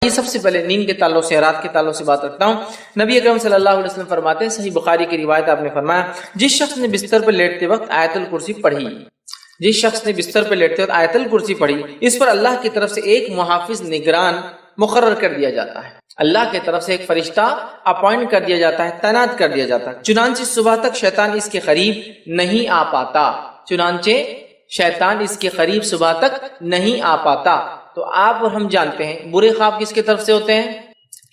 یہ سب سے پہلے نیند کے تعلق سے، رات کے تعلق سے بات رکھتا ہوں۔ نبی اکرم صلی اللہ علیہ وسلم فرماتے ہیں، صحیح بخاری کی روایت، آپ نے فرمایا جس شخص نے بستر پر لیٹتے وقت آیت الکرسی پڑھی، جس شخص نے بستر پر لیٹتے وقت آیت الکرسی پڑھی، اس پر اللہ کی طرف سے ایک محافظ نگران مقرر کر دیا جاتا ہے، اللہ کی طرف سے ایک فرشتہ اپوائنٹ کر دیا جاتا ہے، تعینات کر دیا جاتا ہے، چنانچہ صبح تک شیطان اس کے قریب نہیں آ پاتا، چنانچہ شیطان اس کے قریب صبح تک نہیں آ پاتا۔ تو آپ اور ہم جانتے ہیں برے خواب کس کی طرف سے ہوتے ہیں؟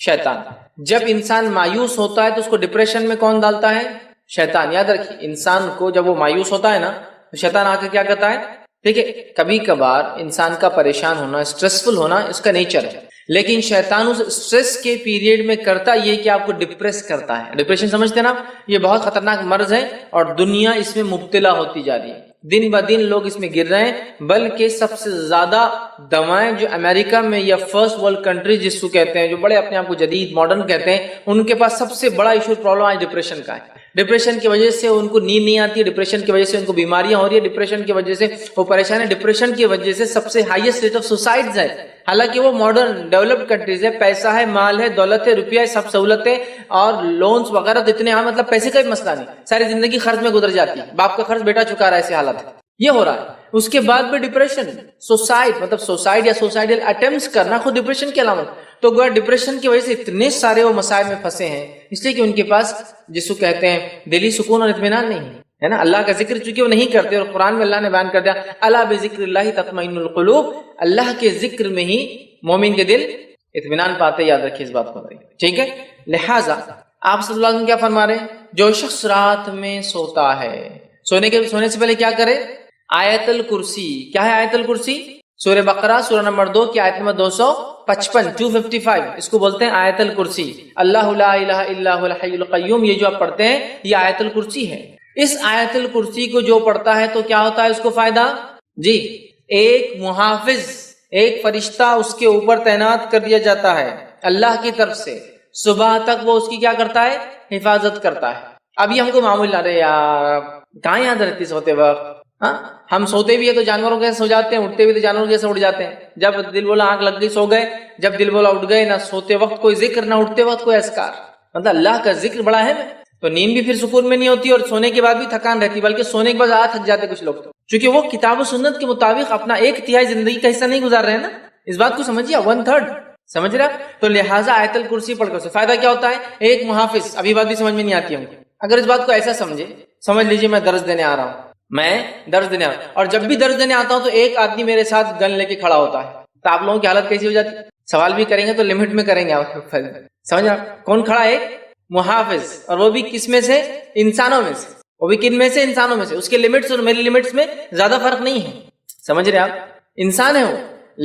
شیطان۔ جب انسان مایوس ہوتا ہے تو اس کو ڈپریشن میں کون ڈالتا ہے؟ شیطان۔ یاد رکھیے، انسان کو جب وہ مایوس ہوتا ہے نا تو شیطان آ کے کیا کرتا ہے؟ دیکھیں، کبھی کبھار انسان کا پریشان ہونا، اسٹریسفل ہونا اس کا نیچر ہے، لیکن شیطان اس اسٹریس کے پیریڈ میں کرتا یہ کہ آپ کو ڈپریس کرتا ہے۔ ڈپریشن سمجھتے ہیں نا؟ یہ بہت خطرناک مرض ہے اور دنیا اس میں مبتلا ہوتی جا رہی ہے، دن بہ دن لوگ اس میں گر رہے ہیں، بلکہ سب سے زیادہ دوائیں جو امریکہ میں یا فرسٹ ورلڈ کنٹری جس کو کہتے ہیں، جو بڑے اپنے آپ کو جدید ماڈرن کہتے ہیں، ان کے پاس سب سے بڑا ایشو پرابلم آج ڈپریشن کا ہے۔ ڈپریشن کی وجہ سے ان کو نیند نہیں آتی ہے، ڈپریشن کی وجہ سے ان کو بیماریاں ہو رہی ہے، ڈپریشن کی وجہ سے وہ پریشان ہے، ڈپریشن کی وجہ سے سب سے ہائیسٹ ریٹ آف سوسائڈز ہے، حالانکہ وہ ماڈرن ڈیولپڈ کنٹریز ہے، پیسہ ہے، مال ہے، دولت ہے، روپیہ ہے، سب سہولتیں اور لونز وغیرہ تو اتنے عام، مطلب پیسے کا بھی مسئلہ نہیں، ساری زندگی خرچ میں گزر جاتی ہے، باپ کا خرچ بیٹا چکا رہا ہے، ایسی حالت ہے، یہ ہو رہا ہے۔ اس کے بعد بھی ڈپریشن، سوسائڈ مطلب سوسائڈ یا سوسائڈل اٹیمپٹس کرنا خود ڈپریشن کی علامت، تو گویا ڈپریشن کی وجہ سے اتنے سارے وہ مسائل میں پھنسے ہیں، اس لیے کہ ان کے پاس جس کو کہتے ہیں دلی سکون اور اطمینان نہیں ہے نا، اللہ کا ذکر چونکہ وہ نہیں کرتے، اور قرآن میں اللہ نے بیان کر دیا الا بذکر اللہ تطمئن القلوب، اللہ کے ذکر میں ہی مومن کے دل اطمینان پاتے، یاد رکھیے اس بات کو، ٹھیک ہے۔ لہٰذا آپ صلی اللہ علیہ وسلم کیا فرما رہے ہیں؟ جو شخص رات میں سوتا ہے، سونے سے پہلے کیا کرے؟ آیت الکرسی۔ کیا ہے آیت الکرسی؟ سورہ بقرہ سورہ نمبر 2 کی آیت نمبر 255 اس کو بولتے ہیں آیت الکرسی۔ اللہ لا الہ الا هو الحی القیوم، یہ جو آپ پڑھتے ہیں یہ آیت الکرسی ہے۔ اس آیت الکرسی کو جو پڑھتا ہے تو کیا ہوتا ہے اس کو فائدہ؟ جی، ایک محافظ، ایک فرشتہ اس کے اوپر تعینات کر دیا جاتا ہے اللہ کی طرف سے، صبح تک وہ اس کی کیا کرتا ہے؟ حفاظت کرتا ہے۔ اب یہ ہم کو معمول نہ رہے یار، کہاں یاد رہتی سوتے وقت؟ ہاں، ہم سوتے بھی ہے تو جانوروں کے سو جاتے ہیں، اٹھتے بھی تو جانوروں کے اٹھ جاتے ہیں، جب دل بولا آنکھ لگ گئی سو گئے، جب دل بولا اٹھ گئے، نہ سوتے وقت کوئی ذکر نہ اٹھتے وقت کوئی اذکار، مطلب اللہ کا ذکر بڑا ہے، تو نیند بھی پھر سکون میں نہیں ہوتی اور سونے کے بعد بھی تھکان رہتی، بلکہ سونے کے بعد زیادہ تھک جاتے کچھ لوگ، تو چونکہ وہ کتاب و سنت کے مطابق اپنا 1/3 زندگی کا حصہ نہیں گزار رہے ہیں نا، اس بات کو سمجھیے، 1/3 سمجھ رہا، تو لہٰذا آیت الکرسی پڑھ کر فائدہ کیا ہوتا ہے؟ ایک محافظ۔ ابھی بات بھی سمجھ میں نہیں آتی ہم، اگر اس بات کو ایسا سمجھ لیجیے میں درس دینے آ رہا ہوں، اور جب بھی درس دینے آتا ہوں تو ایک آدمی میرے ساتھ گن لے کے کھڑا ہوتا ہے، تو آپ لوگوں کی حالت کیسی ہو جاتی؟ سوال بھی کریں گے تو لمٹ میں کریں گے، آپ سمجھ رہا؟ کون کھڑا ہے؟ ایک محافظ، اور وہ بھی کس میں سے؟ انسانوں میں سے۔ وہ بھی کن میں سے؟ انسانوں میں سے۔ اس کے لمٹس اور میری لمٹس میں زیادہ فرق نہیں ہے، سمجھ رہے آپ؟ انسان ہے وہ،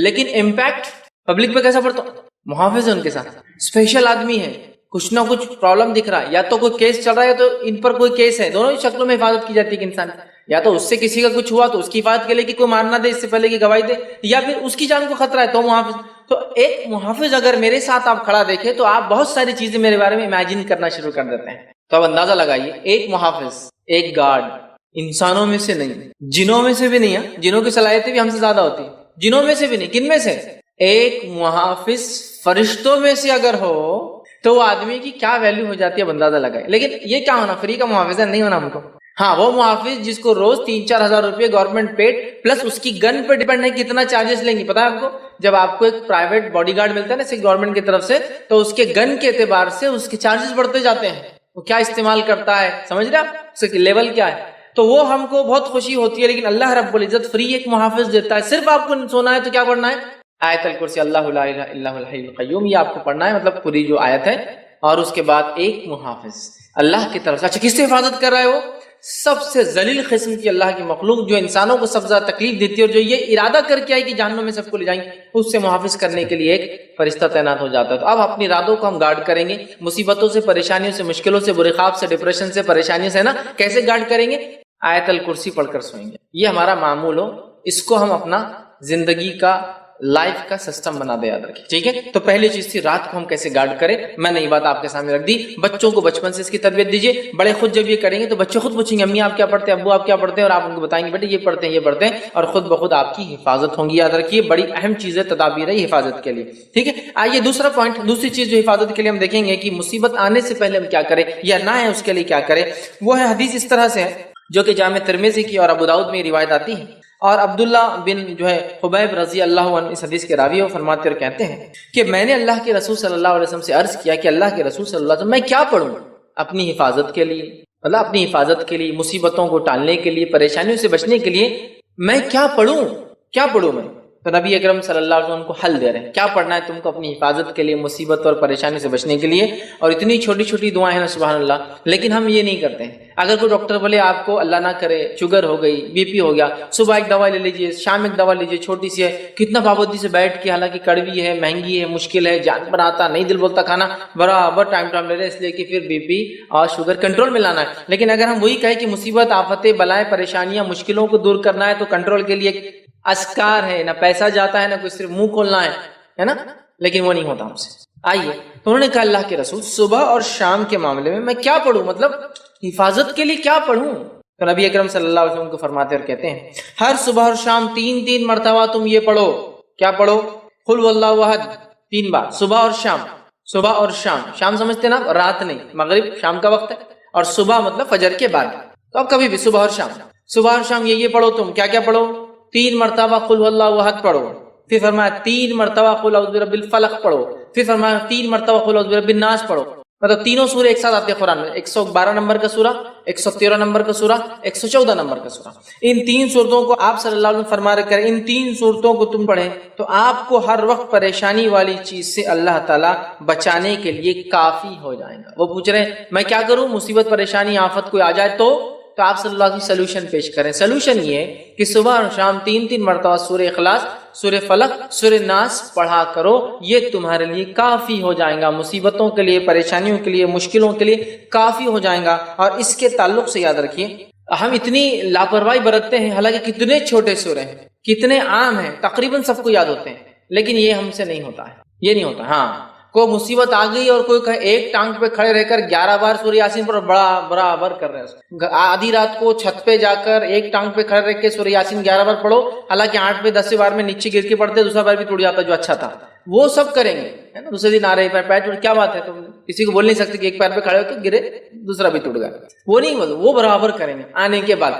لیکن امپیکٹ پبلک پہ کیسا پڑتا؟ محافظ ہے ان کے ساتھ، اسپیشل آدمی ہے، کچھ نہ کچھ پرابلم دکھ رہا ہے، یا تو کوئی کیس چل رہا ہے تو ان پر کوئی کیس ہے، دونوں ہی شکلوں میں حفاظت کی جاتی ہے کہ انسان، یا تو اس سے کسی کا کچھ ہوا تو اس کی حفاظت کے لیے کہ کوئی مار نہ دے اس سے پہلے کہ گواہی دے، یا پھر اس کی جان کو خطرہ ہے تو محافظ۔ تو ایک محافظ اگر میرے ساتھ آپ کھڑا دیکھیں تو آپ بہت ساری چیزیں میرے بارے میں امیجن کرنا شروع کر دیتے ہیں، تو اب اندازہ لگائیے، ایک محافظ، ایک گارڈ، انسانوں میں سے نہیں، جنوں میں سے بھی نہیں ہے، جنوں کی صلاحیتیں بھی ہم سے زیادہ ہوتی ہیں، جنوں میں سے بھی نہیں، کن میں سے؟ ایک محافظ فرشتوں میں سے اگر ہو تو وہ آدمی کی کیا ویلیو ہو جاتی ہے اندازہ لگائے۔ لیکن یہ کیا ہونا؟ فری کا محافظ ہے نہیں ہونا ہم کو، ہاں وہ محافظ جس کو روز 3-4 ہزار روپے گورنمنٹ پیڈ پلس اس کی گن پہ ڈیپینڈ ہے کتنا چارجز لیں گی، پتا ہے آپ کو؟ جب آپ کو ایک پرائیویٹ باڈی گارڈ ملتا ہے نا گورنمنٹ کی طرف سے، تو اس کے گن کے اعتبار سے اس کے چارجز بڑھتے جاتے ہیں، وہ کیا استعمال کرتا ہے، سمجھ رہے آپ؟ اس کا لیول کیا ہے، تو وہ ہم کو بہت خوشی ہوتی ہے، لیکن اللہ رب العزت فری ایک محافظ دیتا ہے، صرف آپ کو سونا ہے تو کیا پڑھنا ہے؟ آیت الکرسی، اللہ لا الہ الا هو الحی القیوم، یہ آپ کو پڑھنا ہے، مطلب پوری جو آیت ہے، اور اس کے بعد ایک محافظ اللہ کی طرف سے۔ اچھا، کس سے حفاظت کر رہا ہے وہ؟ سب سے ذلیل قسم کی اللہ کی مخلوق جو انسانوں کو سب سے زیادہ تکلیف دیتی ہے اور جو یہ ارادہ کر کے آئی کہ جہنم میں سب کو لے جائیں گے، اس سے محافظ کرنے کے لیے ایک فرشتہ تعینات ہو جاتا ہے۔ تو اب اپنی ارادوں کو ہم گارڈ کریں گے، مصیبتوں سے، پریشانیوں سے، مشکلوں سے، برے خواب سے، ڈپریشن سے، پریشانیوں سے، نا کیسے گارڈ کریں گے؟ آیت الکرسی پڑھ کر سوئیں گے، یہ ہمارا معمول ہو، اس کو ہم اپنا زندگی کا لائف کا سسٹم بنا دے، یاد رکھیے، ٹھیک ہے۔ تو پہلی چیز تھی رات کو ہم کیسے گارڈ کریں، میں نے یہ بات آپ کے سامنے رکھ دی۔ بچوں کو بچپن سے اس کی تربیت دیجیے، بڑے خود جب یہ کریں گے تو بچے خود پوچھیں گے امی آپ کیا پڑھتے ہیں، ابو آپ کیا پڑھتے ہیں، اور آپ ان کو بتائیں گے بیٹے یہ پڑھتے ہیں یہ پڑھتے ہیں، اور خود بخود آپ کی حفاظت ہوں گی، یاد رکھیے بڑی اہم چیز ہے تدابیر ہے حفاظت کے لیے، ٹھیک ہے۔ آئیے دوسرا پوائنٹ، دوسری چیز جو حفاظت کے لیے ہم دیکھیں گے کہ مصیبت آنے سے پہلے ہم کیا کریں یا نہ ہے اس کے لیے کیا کریں، وہ ہے حدیث اس طرح سے ہے جو کہ جامع ترمذی کی اور ابو داؤد میں روایت آتی ہے، اور عبداللہ بن جو ہے خبیب رضی اللہ عنہ اس حدیث کے راوی فرماتے اور کہتے ہیں کہ میں نے اللہ کے رسول صلی اللہ علیہ وسلم سے عرض کیا کہ اللہ کے رسول صلی اللہ علیہ وسلم میں کیا پڑھوں اپنی حفاظت کے لیے، مطلب اپنی حفاظت کے لیے، مصیبتوں کو ٹالنے کے لیے، پریشانیوں سے بچنے کے لیے میں کیا پڑھوں میں؟ تو نبی اکرم صلی اللہ علیہ وسلم کو حل دے رہے ہیں، کیا پڑھنا ہے تم کو اپنی حفاظت کے لیے، مصیبت اور پریشانی سے بچنے کے لیے، اور اتنی چھوٹی چھوٹی دعائیں ہیں نا سبحان اللہ، لیکن ہم یہ نہیں کرتے ہیں۔ اگر کوئی ڈاکٹر بولے آپ کو اللہ نہ کرے شوگر ہو گئی، بی پی ہو گیا، صبح ایک دوا لے لیجیے، شام ایک دوا لیجیے، چھوٹی سی ہے، کتنا پابندی سے بیٹھ کے، حالانکہ کڑوی ہے، مہنگی ہے، مشکل ہے، جان بناتا نہیں دل بولتا کھانا، برابر ٹائم لے رہے اس لیے کہ پھر بی پی اور شوگر کنٹرول میں لانا ہے۔ لیکن اگر ہم وہی کہیں کہ مصیبت آفتیں بلائیں پریشانیاں مشکلوں کو دور کرنا ہے تو کنٹرول کے لیے اسکار ہے، نہ پیسہ جاتا ہے، نہ کوئی صرف منہ کھولنا ہے نا، لیکن وہ نہیں ہوتا ہم سے۔ آئیے تو انہوں نے کہا اللہ کے رسول صبح اور شام کے معاملے میں میں پڑھوں، مطلب حفاظت کے لیے کیا پڑھوں؟ تو نبی اکرم صلی اللہ علیہ وسلم کو فرماتے اور کہتے ہیں ہر صبح اور شام 3 مرتبہ تم یہ پڑھو، کیا پڑھو؟ قل هو اللہ احد 3 بار، صبح اور شام، شام سمجھتے نا رات نہیں، مغرب شام کا وقت ہے، اور صبح مطلب فجر کے بعد، تو اب کبھی بھی صبح اور شام یہ پڑھو تم، کیا پڑھو؟ 3 مرتبہ قل هو اللہ احد پڑھو، پھر فرمایا 3 مرتبہ قل اعوذ برب الفلق پڑھو، پھر فرمایا 3 مرتبہ قل اعوذ برب الناس پڑھو۔ مطلب تینوں سورے ایک ساتھ آتے ہیں قرآن میں، 112 نمبر کا سورہ، 113 نمبر کا سورہ، 114 نمبر کا سورہ۔ ان 3 صورتوں کو آپ صلی اللہ علیہ وسلم فرما رہے کریں، ان 3 صورتوں کو تم پڑھیں تو آپ کو ہر وقت پریشانی والی چیز سے اللہ تعالیٰ بچانے کے لیے کافی ہو جائے گا۔ وہ پوچھ رہے ہیں میں کیا کروں، مصیبت پریشانی آفت کوئی آ جائے تو آپ صلی اللہ علیہ وسلم سلوشن پیش کریں۔ سلوشن یہ ہے کہ صبح اور شام 3 مرتبہ سورہ اخلاص، سورہ فلق، سورہ ناس پڑھا کرو، یہ تمہارے لیے کافی ہو جائے گا، مصیبتوں کے لیے، پریشانیوں کے لیے، مشکلوں کے لیے کافی ہو جائے گا۔ اور اس کے تعلق سے یاد رکھیے ہم اتنی لاپرواہی برتتے ہیں، حالانکہ کتنے چھوٹے سورے ہیں، کتنے عام ہیں، تقریباً سب کو یاد ہوتے ہیں، لیکن یہ ہم سے نہیں ہوتا ہے، یہ نہیں ہوتا۔ ہاں کوئی مصیبت آ گئی اور کوئی کہے ایک ٹانگ پہ کھڑے رہ کر 11 بار سورہ یاسین پر برابر کر رہے ہیں، آدھی رات کو چھت پہ جا کر ایک ٹانگ پہ کھڑے رہ کے سورہ یاسین 11 بار پڑھو، حالانکہ 8 پہ 10 بار میں نیچے گر کے پڑھتے، دوسرا بار بھی ٹوٹ جاتا جو اچھا تھا، وہ سب کریں گے، ہے نا۔ دوسرے دن آ رہے پیر ٹوٹ، کیا بات ہے، تم کسی کو بول نہیں سکتے کہ ایک پیر پہ کھڑے ہو کے گرے دوسرا بھی ٹوٹ گیا، وہ نہیں بولو، وہ برابر کریں گے۔ آنے کے بعد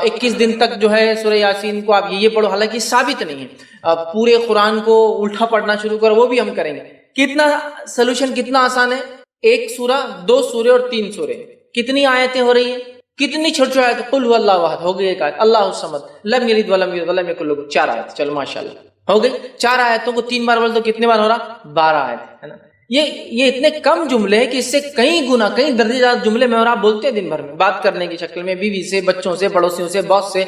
21 دن تک جو ہے سورہ یاسین کو آپ یہ پڑھو، حالانکہ ثابت نہیں ہے، پورے قرآن کو الٹا پڑھنا شروع کرو، وہ بھی ہم کریں گے۔ کتنا سلوشن کتنا آسان ہے، 1 سورہ، 2 سورے اور 3 سورے، کتنی آیتیں ہو رہی ہیں، کتنی چھوٹی چھوٹی آیتیں، قل هو اللہ احد ہو گئی ایک آیت، اللہ الصمد لم یلد ولم یولد ولم یکن له 4 آیت، چلو ماشاءاللہ ہو گئی۔ 4 آیتوں کو 3 بار بول تو کتنے بار ہو رہا، 12 آیت، ہے نا۔ یہ اتنے کم جملے ہیں کہ اس سے کئی گنا، کئی درجے زیادہ جملے میں اور آپ بولتے ہیں دن بھر میں، بات کرنے کی شکل میں، بیوی سے، بچوں سے، پڑوسیوں سے، باس سے،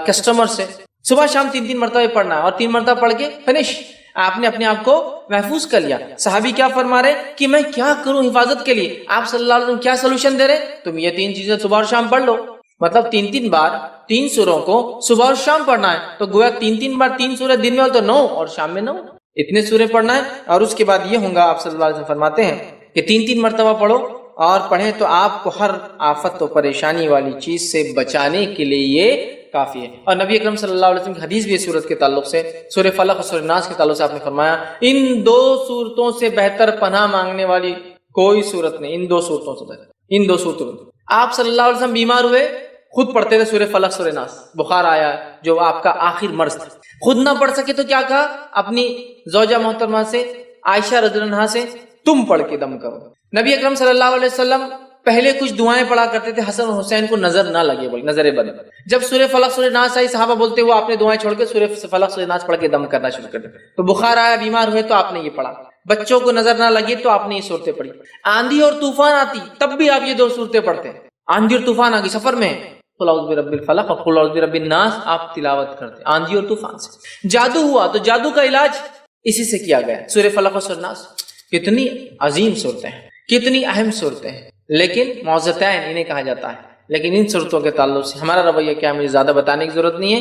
کسٹمر سے۔ صبح شام 3 مرتبہ پڑھنا ہے، اور 3 مرتبہ پڑھ کے فنش، آپ نے اپنے آپ کو محفوظ کر لیا۔ صحابی کیا فرما رہے کہ میں کیا کروں حفاظت کے لیے، آپ صلی اللہ علیہ وسلم کیا سلوشن دے رہے، تم یہ 3 چیزیں صبح اور شام پڑھ لو، مطلب 3 بار 3 سوروں کو صبح اور شام پڑھنا ہے، تو گویا 3 بار 3 سورے، دن میں ہو تو 9 اور شام میں 9، اتنے سورے پڑھنا ہے۔ اور اس کے بعد یہ ہوگا، آپ صلی اللہ علیہ وسلم فرماتے ہیں کہ 3 مرتبہ پڑھو اور پڑھیں تو آپ کو ہر آفت و پریشانی والی چیز سے بچانے کے لیے یہ کافی ہے۔ اور نبی اکرم صلی اللہ علیہ وسلم کی حدیث بھی سورت کے تعلق سے، سورہ فلق اور سورہ ناس کے تعلق سے آپ نے فرمایا ان 2 صورتوں سے بہتر پناہ مانگنے والی کوئی صورت نہیں، ان 2 صورتوں سے بہتر، ان 2 صورتوں میں۔ آپ صلی اللہ علیہ وسلم بیمار ہوئے، خود پڑھتے تھے سورہ فلق سورہ ناس، بخار آیا جو آپ کا آخر مرض تھا، خود نہ پڑھ سکے تو کیا کہا اپنی زوجہ محترمہ سے، عائشہ رضی اللہ عنہا سے، تم پڑھ کے دم کرو۔ نبی اکرم صلی اللہ علیہ وسلم پہلے کچھ دعائیں پڑھا کرتے تھے حسن اور حسین کو نظر نہ لگے، بولے نظر بد۔ جب سورہ فلق سورہ ناس آئی، صحابہ بولتے ہوئے آپ نے دعائیں چھوڑ کے سورہ فلق سورہ ناس پڑھ کے دم کرنا شروع کر دیا۔ تو بخار آیا، بیمار ہوئے تو آپ نے یہ پڑھا، بچوں کو نظر نہ لگی تو آپ نے یہ صورتیں پڑھی، آندھی اور طوفان آتی تب بھی آپ یہ 2 صورتیں پڑھتے ہیں، آندھی اور طوفان آ گئی سفر میں، قل اعوذ برب الفلق اور قل اعوذ برب الناس آپ تلاوت کرتے آندھی اور طوفان سے۔ جادو ہوا تو جادو کا علاج اسی سے کیا گیا، سورہ فلق اور سورہ ناس۔ کتنی عظیم صورتیں ہیں، کتنی اہم صورتیں ہیں، لیکن معوذتین انہیں کہا جاتا ہے۔ لیکن ان صورتوں کے تعلق سے ہمارا رویہ کیا ہے، مجھے زیادہ بتانے کی ضرورت نہیں ہے۔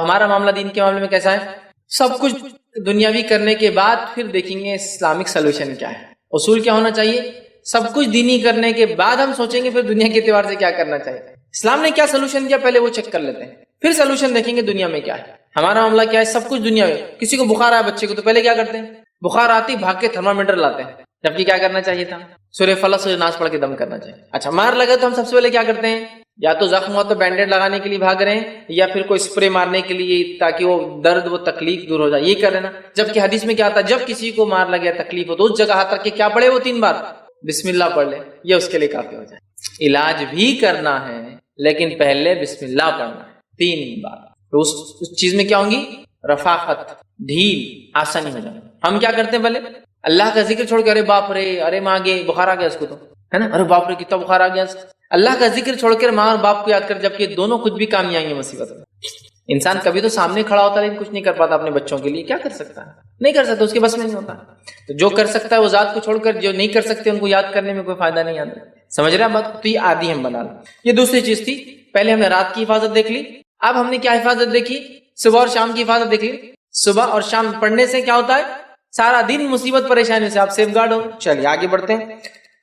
ہمارا معاملہ دین کے معاملے میں کیسا ہے، سب کچھ دنیاوی کرنے کے بعد پھر دیکھیں گے اسلامک سلوشن کیا ہے. اصول کیا ہونا چاہیے؟ سب کچھ دینی کرنے کے بعد ہم سوچیں گے پھر دنیا کے اعتبار سے کیا کرنا چاہیے. اسلام نے کیا سلوشن دیا پہلے وہ چیک کر لیتے ہیں, پھر سلوشن دیکھیں گے دنیا میں کیا ہے. ہمارا معاملہ کیا ہے؟ سب کچھ دنیا میں. کسی کو بخار آیا بچے کو تو پہلے کیا کرتے ہیں؟ بخار آتی بھاگ کے تھرمامیٹر لاتے ہیں, جبکہ کیا کرنا چاہیے تھا؟ سورہ فلق سورہ ناس پڑھ کے دم کرنا چاہیے. اچھا مار لگا تو ہم سب سے پہلے کیا کرتے ہیں؟ یا تو زخم ہوا تو بینڈیڈ لگانے کے لیے بھاگ رہے ہیں, یا پھر کوئی اسپرے مارنے کے لیے تاکہ وہ درد وہ تکلیف دور ہو جائے, یہ کر رہے نا. جبکہ حدیث میں کیا آتا ہے؟ جب کسی کو مار لگے تکلیف ہو تو اس جگہ ہاتھ رکھ کے کیا پڑھے وہ 3 بار بسم اللہ پڑھ لے, یہ اس کے لیے کافی ہو جائے. علاج بھی کرنا ہے لیکن پہلے بسم اللہ پڑھنا ہے 3 بار. تو اس چیز میں کیا ہوں گی؟ رفاقت, ڈھیل, آسانی ہو جائے. ہم کیا کرتے ہیں پہلے اللہ کا ذکر چھوڑ کے ارے باپ رے, ارے ماں گے بخار آ گیا اس کو تو ہے نا, ارے باپ رے کتنا بخار آ گیا. اللہ کا ذکر چھوڑ کر ماں اور باپ کو یاد کر, جبکہ دونوں خود بھی کام نہیں آئیں گے مصیبت میں. انسان کبھی تو سامنے کھڑا ہوتا ہے لیکن کچھ نہیں کر پاتا اپنے بچوں کے لیے. کیا کر سکتا ہے؟ نہیں کر سکتا, اس کے بس میں نہیں ہوتا. تو جو کر سکتا ہے وہ ذات کو چھوڑ کر جو نہیں کر سکتے ان کو یاد کرنے میں کوئی فائدہ نہیں آتا. سمجھ رہے ہیں بات؟ تو یہ عادی ہم بنا لیں. یہ دوسری چیز تھی. پہلے ہم نے رات کی حفاظت دیکھ لی, اب ہم نے کیا حفاظت دیکھی؟ صبح اور شام کی حفاظت دیکھ لی. صبح اور شام پڑھنے سے کیا ہوتا ہے؟ سارا دن مصیبت پریشانی سے آپ سیف گارڈ ہو. چلیے آگے بڑھتے ہیں.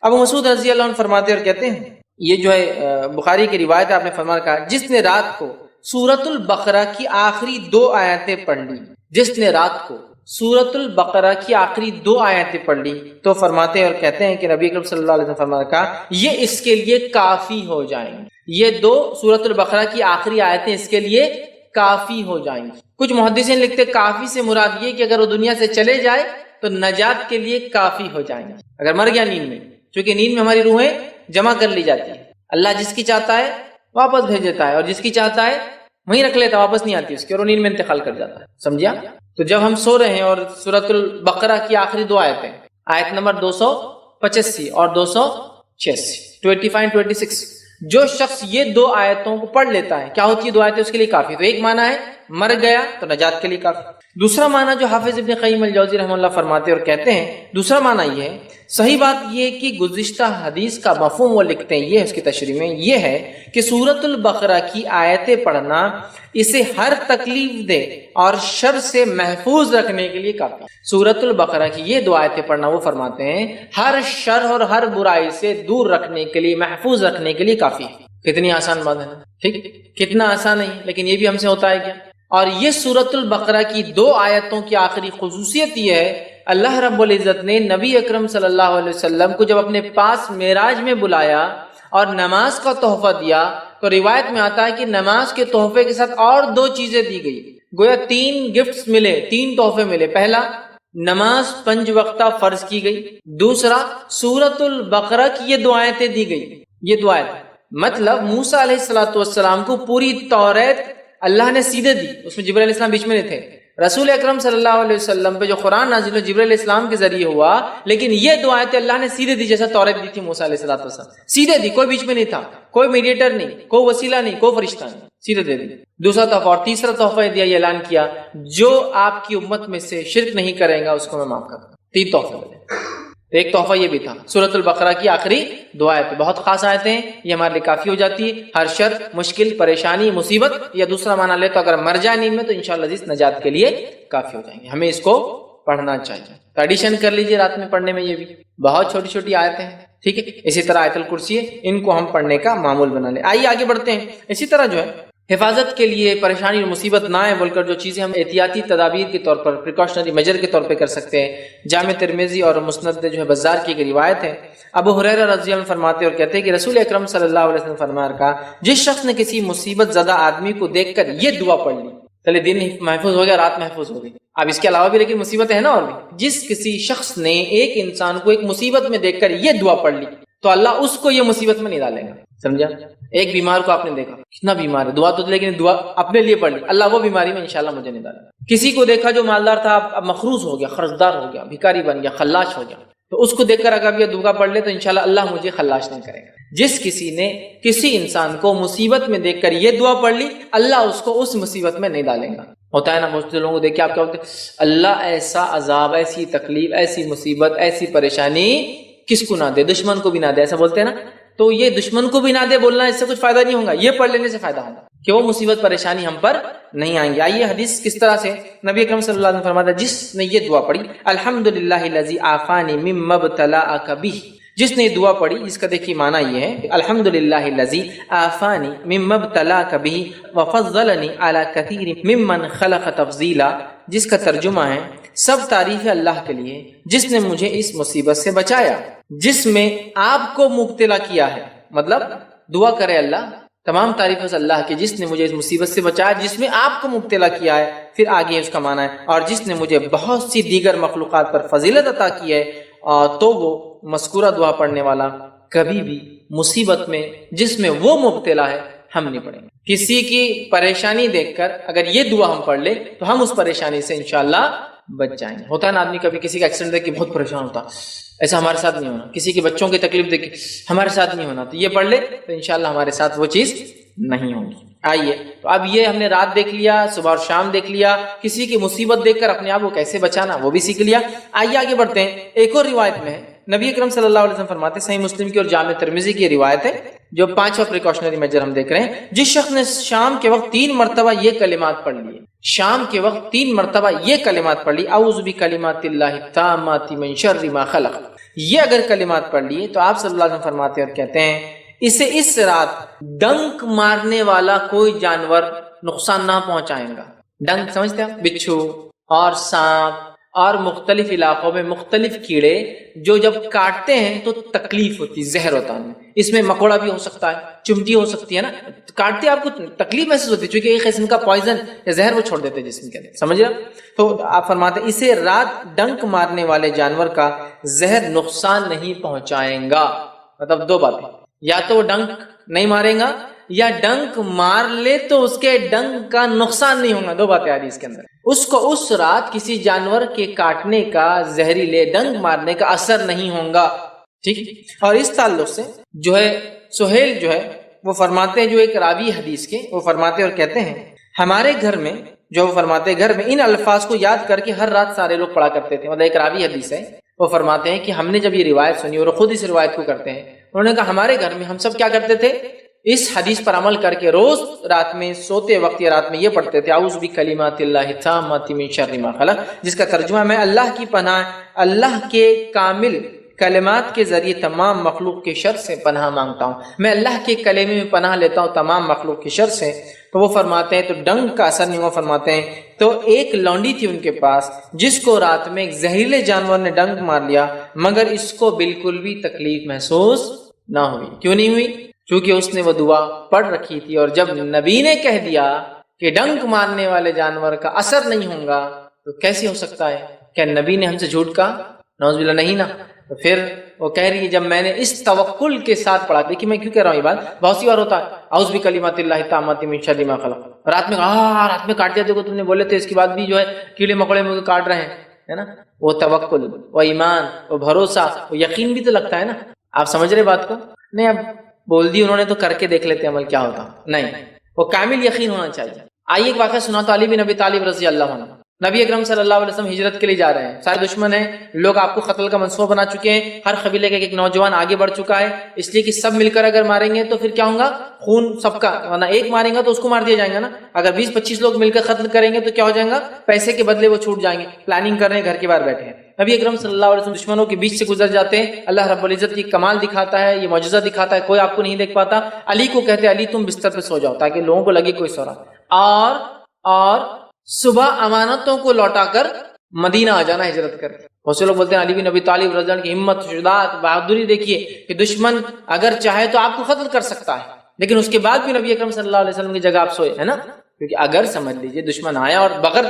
ابو مسعود رضی اللہ عنہ فرماتے اور کہتے ہیں, یہ جو ہے بخاری کی روایت ہے, آپ نے فرمایا کہا جس نے رات کو سورۃ البقرہ کی آخری 2 آیتیں پڑھ لی, جس نے رات کو سورۃ البقرہ کی آخری 2 آیتیں پڑھ لی, تو فرماتے ہیں اور کہتے ہیں کہ نبی اکرم صلی اللہ علیہ وسلم فرمایا کہا یہ اس کے لیے کافی ہو جائیں گے. یہ 2 سورۃ البقرہ کی آخری آیتیں اس کے لیے کافی ہو جائیں گی. کچھ محدثین لکھتے کافی سے مراد یہ کہ اگر وہ دنیا سے چلے جائے تو نجات کے لیے کافی ہو جائیں گے. اگر مر گیا نیند میں, چونکہ نیند میں ہماری روحیں جمع کر لی جاتی ہے, اللہ جس کی چاہتا ہے واپس بھیج دیتا ہے اور جس کی چاہتا ہے وہیں رکھ لیتا, واپس نہیں آتی اس کی, اور وہ نیند میں انتقال کر جاتا ہے. سمجھا؟ تو جب ہم سو رہے ہیں اور سورۃ البقرہ کی آخری 2 آیتیں, آیت نمبر 285 اور 286, 25 اور 26, جو شخص یہ 2 آیتوں کو پڑھ لیتا ہے, کیا ہوتی ہے 2 آیتیں اس کے لیے کافی. تو ایک معنی ہے مر گیا تو نجات کے لیے کافی. دوسرا معنی جو حافظ ابن قیم الجوزی رحمہ اللہ فرماتے اور کہتے ہیں, دوسرا معنی یہ ہے, صحیح بات یہ ہے کہ گزشتہ حدیث کا مفہوم وہ لکھتے ہیں, یہ ہے اس کی تشریح میں, یہ ہے کہ سورۃ البقرہ کی آیتیں پڑھنا اسے ہر تکلیف دہ اور شر سے محفوظ رکھنے کے لیے کافی. سورۃ البقرہ کی یہ 2 آیتیں پڑھنا, وہ فرماتے ہیں ہر شر اور ہر برائی سے دور رکھنے کے لیے, محفوظ رکھنے کے لیے کافی. کتنی آسان بات ہے, ٹھیک, کتنا آسان ہے, لیکن یہ بھی ہم سے ہوتا ہے کیا. اور یہ سورۃ البقرہ کی 2 آیتوں کی آخری خصوصیت یہ ہے, اللہ رب العزت نے نبی اکرم صلی اللہ علیہ وسلم کو جب اپنے پاس معراج میں بلایا اور نماز کا تحفہ دیا, تو روایت میں آتا ہے کہ نماز کے تحفے کے ساتھ اور 2 چیزیں دی گئی. گویا 3 گفٹس ملے, 3 تحفے ملے. پہلا, نماز 5 وقتہ فرض کی گئی. دوسرا, سورۃ البقرہ کی یہ 2 آیتیں دی گئی. یہ 2 آیتیں مطلب موسیٰ علیہ السلام کو پوری توریت اللہ نے سیدھے دی, اس میں جبرائیل علیہ السلام بیچ میں نہیں تھے. رسول اکرم صلی اللہ علیہ وسلم پہ جو قرآن نازل ہوا جبرائیل علیہ السلام کے ذریعے ہوا, لیکن یہ 2 آیتیں اللہ نے سیدھے دی, جیسا توریت دی تھی موسیٰ علیہ السلام, سیدھے دی, کوئی بیچ میں نہیں تھا, کوئی میڈیٹر نہیں, کوئی وسیلہ نہیں, کوئی فرشتہ نہیں, سیدھے دے دی. دوسرا تحفہ اور تیسرا تحفہ دیا, یہ اعلان کیا جو آپ کی امت میں سے شرک نہیں کرے گا اس کو میں معاف کر دوں. 3 تحفے ملے. ایک تحفہ یہ بھی تھا سورۃ البقرہ کی آخری 2 آیتیں, بہت خاص آیتیں ہیں, یہ ہمارے لیے کافی ہو جاتی ہے ہر شر, مشکل, پریشانی, مصیبت. یا دوسرا معنی لے تو اگر مر جائے نیند میں تو انشاءاللہ عزیز نجات کے لیے کافی ہو جائیں گے. ہمیں اس کو پڑھنا چاہیے. تو ایڈیشن کر لیجئے رات میں پڑھنے میں, یہ بھی بہت چھوٹی چھوٹی آیتیں ہیں, ٹھیک ہے. اسی طرح آیت الکرسی ہے, ان کو ہم پڑھنے کا معمول بنا لیں. آئیے آگے بڑھتے ہیں. اسی طرح جو ہے حفاظت کے لیے پریشانی اور مصیبت نہ آئے بول کر جو چیزیں ہم احتیاطی تدابیر کے طور پر, پریکاشنری میجر کے طور پہ کر سکتے ہیں, جامع ترمذی اور مسند جو ہے بزار کی ایک روایت ہے. ابو ہریرہ رضی اللہ عنہ فرماتے اور کہتے ہیں کہ رسول اکرم صلی اللہ علیہ وسلم فرمایا کہا جس شخص نے کسی مصیبت زدہ آدمی کو دیکھ کر یہ دعا پڑھ لی, چلے دن محفوظ ہو گیا, رات محفوظ ہو گئی. اب اس کے علاوہ بھی لیکن مصیبت ہے نا, اور بھی. جس کسی شخص نے ایک انسان کو ایک مصیبت میں دیکھ کر یہ دعا پڑھ لی تو اللہ اس کو یہ مصیبت میں نہیں ڈالے گا. سمجھا؟ ایک بیمار کو آپ نے دیکھا, کتنا بیمار ہے, دعا تو لیکن دعا اپنے لیے پڑھ لی, اللہ وہ بیماری میں انشاءاللہ مجھے نہیں ڈالے گا. کسی کو دیکھا جو مالدار تھا, اب مخروض ہو گیا, قرضدار ہو گیا, بھکاری بن گیا, خلاش ہو گیا, تو اس کو دیکھ کر اگر یہ دعا پڑھ لے تو انشاءاللہ اللہ مجھے خلاش نہیں کرے گا. جس کسی نے کسی انسان کو مصیبت میں دیکھ کر یہ دعا پڑھ لی, اللہ اس کو اس مصیبت میں نہیں ڈالے گا. ہوتا ہے نا بہت سے لوگوں کو دیکھ کے آپ کیا ہوتے ہیں, اللہ ایسا عذاب, ایسی تکلیف, ایسی مصیبت, ایسی پریشانی کس کو نہ دے, دشمن کو بھی نہ دے, ایسا بولتے ہیں نا. تو یہ دشمن کو بھی نہ دے بولنا اس سے کچھ فائدہ نہیں ہوگا, یہ پڑھ لینے سے فائدہ ہوگا. کہ وہ مصیبت پریشانی ہم پر نہیں آئیں گی۔ آئیے حدیث کس طرح سے نبی اکرم صلی اللہ علیہ وسلم فرماتا ہے، جس نے یہ دعا پڑھی الحمدللہ الذی عافانی مما ابتلاک بہ، جس نے یہ دعا پڑھی، جس کا دیکھیے معنی یہ ہے الحمدللہ الذی عافانی مما ابتلاک بہ وفضلنی علی کثیر ممن خلق تفضیلا، جس کا ترجمہ ہے سب تعریف ہے اللہ کے لیے جس نے مجھے اس مصیبت سے بچایا جس میں آپ کو مبتلا کیا ہے۔ مطلب دعا کرے اللہ، تمام تعریف ہے اللہ کی جس نے مجھے اس مصیبت سے بچایا جس میں آپ کو مبتلا کیا ہے۔ پھر آگے اس کا معنی ہے اور جس نے مجھے بہت سی دیگر مخلوقات پر فضیلت عطا کی ہے، تو وہ مذکورہ دعا پڑھنے والا کبھی بھی مصیبت میں جس میں وہ مبتلا ہے ہم نہیں پڑھیں گے۔ کسی کی پریشانی دیکھ کر اگر یہ دعا ہم پڑھ لیں تو ہم اس پریشانی سے انشاءاللہ بچ جائیں گے۔ ہوتا ہے نا آدمی کبھی کسی کا ایکسیڈنٹ دیکھ کے بہت پریشان ہوتا، ایسا ہمارے ساتھ نہیں ہونا۔ کسی کے بچوں کی تکلیف دیکھ کے ہمارے ساتھ نہیں ہونا، تو یہ پڑھ لے تو انشاءاللہ ہمارے ساتھ وہ چیز نہیں ہوگی۔ آئیے تو اب یہ ہم نے رات دیکھ لیا، صبح اور شام دیکھ لیا، کسی کی مصیبت دیکھ کر اپنے آپ کو کیسے بچانا وہ بھی سیکھ لیا۔ آئیے آگے بڑھتے ہیں۔ ایک اور روایت میں ہے نبی اکرم صلی اللہ علیہ وسلم فرماتے، صحیح مسلم کی اور جامع ترمذی کی روایت ہے، جو 5واں پریکاشنری میجر ہم دیکھ رہے ہیں، جس شخص نے شام کے وقت 3 مرتبہ یہ کلمات پڑھ لیے، شام کے وقت 3 مرتبہ یہ کلمات پڑھ لی، اعوذ بکلمات اللہ التامات من شر ما خلق، یہ اگر کلمات پڑھ لیے تو آپ صلی اللہ علیہ وسلم فرماتے اور کہتے ہیں اسے اس رات ڈنک مارنے والا کوئی جانور نقصان نہ پہنچائے گا۔ ڈنک سمجھتے ہیں؟ بچھو اور سانپ اور مختلف علاقوں میں مختلف کیڑے جو جب کاٹتے ہیں تو تکلیف ہوتی، زہر ہوتا ہے، اس میں مکوڑا بھی ہو سکتا ہے، چمٹی ہو سکتی ہے نا، کاٹتے آپ کو تکلیف محسوس ہوتی ہے چونکہ ایک قسم کا پوائزن یا زہر وہ چھوڑ دیتے جسم کے اندر، سمجھ رہے؟ تو آپ فرماتے ہیں اسے رات ڈنک مارنے والے جانور کا زہر نقصان نہیں پہنچائیں گا۔ مطلب 2 باتیں، یا تو وہ ڈنک نہیں مارے گا یا ڈنک مار لے تو اس کے ڈنک کا نقصان نہیں ہوگا۔ 2 باتیں آ رہی اس کے اندر، اس کو اس رات کسی جانور کے کاٹنے کا، زہریلے ڈنک مارنے کا اثر نہیں ہوگا، ٹھیک۔ اور اس تعلق سے جو ہے سہیل جو ہے وہ فرماتے ہیں، جو ایک راوی حدیث کے وہ فرماتے اور کہتے ہیں ہمارے گھر میں، جو وہ فرماتے گھر میں ان الفاظ کو یاد کر کے ہر رات سارے لوگ پڑھا کرتے تھے۔ مطلب ایک راوی حدیث ہے، وہ فرماتے ہیں کہ ہم نے جب یہ روایت سنی اور خود اس روایت کو کرتے ہیں، انہوں نے کہا ہمارے گھر میں ہم سب کیا کرتے تھے، اس حدیث پر عمل کر کے روز رات میں سوتے وقت یا رات میں یہ پڑھتے تھے اعوذ بکلمات اللہ التامات من شر ما خلق، جس کا ترجمہ میں اللہ کی پناہ، اللہ کے کامل کلمات کے ذریعے تمام مخلوق کے شر سے پناہ مانگتا ہوں، میں اللہ کے کلمے میں پناہ لیتا ہوں تمام مخلوق کے شر سے۔ تو وہ فرماتے ہیں تو ڈنک کا اثر نہیں ہوا۔ فرماتے ہیں تو ایک لونڈی تھی ان کے پاس جس کو رات میں ایک زہریلے جانور نے ڈنک مار لیا، مگر اس کو بالکل بھی تکلیف محسوس نہ ہوئی۔ کیوں نہیں ہوئی؟ کیونکہ اس نے وہ دعا پڑھ رکھی تھی، اور جب نبی نے کہہ دیا کہ ڈنک مارنے والے جانور کا اثر نہیں ہوگا تو کیسے ہو سکتا ہے؟ کیا نبی نے ہم سے جھوٹ کہا؟ نعوذ باللہ نہیں نا۔ تو پھر وہ کہہ رہی ہے جب میں نے اس توکل کے ساتھ پڑھا، دیکھیے میں کیوں کہہ رہا ہوں یہ بات، بہت سی بار ہوتا ہے اعوذ بکلمات اللہ التامات من شر ما خلق، رات میں کاٹ دیا، دیکھو تم نے بولے تھے، اس کے بعد بھی جو ہے کیڑے مکوڑے مجھے کاٹ رہے ہیں، ہے نا۔ وہ توکل، وہ ایمان، وہ بھروسہ، وہ یقین بھی تو لگتا ہے نا۔ آپ سمجھ رہے بات کو؟ نہیں، اب بول دی انہوں نے تو کر کے دیکھ لیتے عمل کیا ہوتا، نہیں، وہ کامل یقین ہونا چاہیے۔ آئیے ایک واقعہ سناتا، علی بن ابی طالب رضی اللہ عنہ، نبی اکرم صلی اللہ علیہ وسلم ہجرت کے لیے جا رہے ہیں، سارے دشمن ہیں، لوگ آپ کو قتل کا منصوبہ بنا چکے ہیں، ہر قبیلے کا ایک نوجوان آگے بڑھ چکا ہے، اس لیے کہ سب مل کر اگر ماریں گے تو پھر کیا ہوگا، خون سب کا، ورنہ ایک ماریں گا تو اس کو مار دیا جائے گا نا، اگر 20-25 لوگ مل کر قتل کریں گے تو کیا ہو جائے گا، پیسے کے بدلے وہ چھوٹ جائیں گے۔ پلاننگ کر رہے ہیں، گھر کے باہر بیٹھے ہیں، نبی اکرم صلی اللہ علیہ وسلم دشمنوں کے بیچ سے گزر جاتے ہیں، اللہ رب العزت کی کمال دکھاتا ہے، یہ معجزہ دکھاتا ہے، کوئی آپ کو نہیں دیکھ پاتا، علی کو کہتے ہیں علی تم بستر پہ سو جاؤ تاکہ لوگوں کو لگے کوئی سو رہا، اور صبح امانتوں کو لوٹا کر مدینہ آ جانا ہجرت کر کے۔ بہت سے لوگ بولتے ہیں علی بن ابی طالب رضی اللہ عنہ کی ہمت، شجاعت، بہادری دیکھیے کہ دشمن اگر چاہے تو آپ کو قتل کر سکتا ہے، لیکن اس کے بعد بھی نبی اکرم صلی اللہ علیہ وسلم کی جگہ آپ سوئے، ہے نا، کیونکہ اگر سمجھ لیجئے دشمن آیا اور بغیر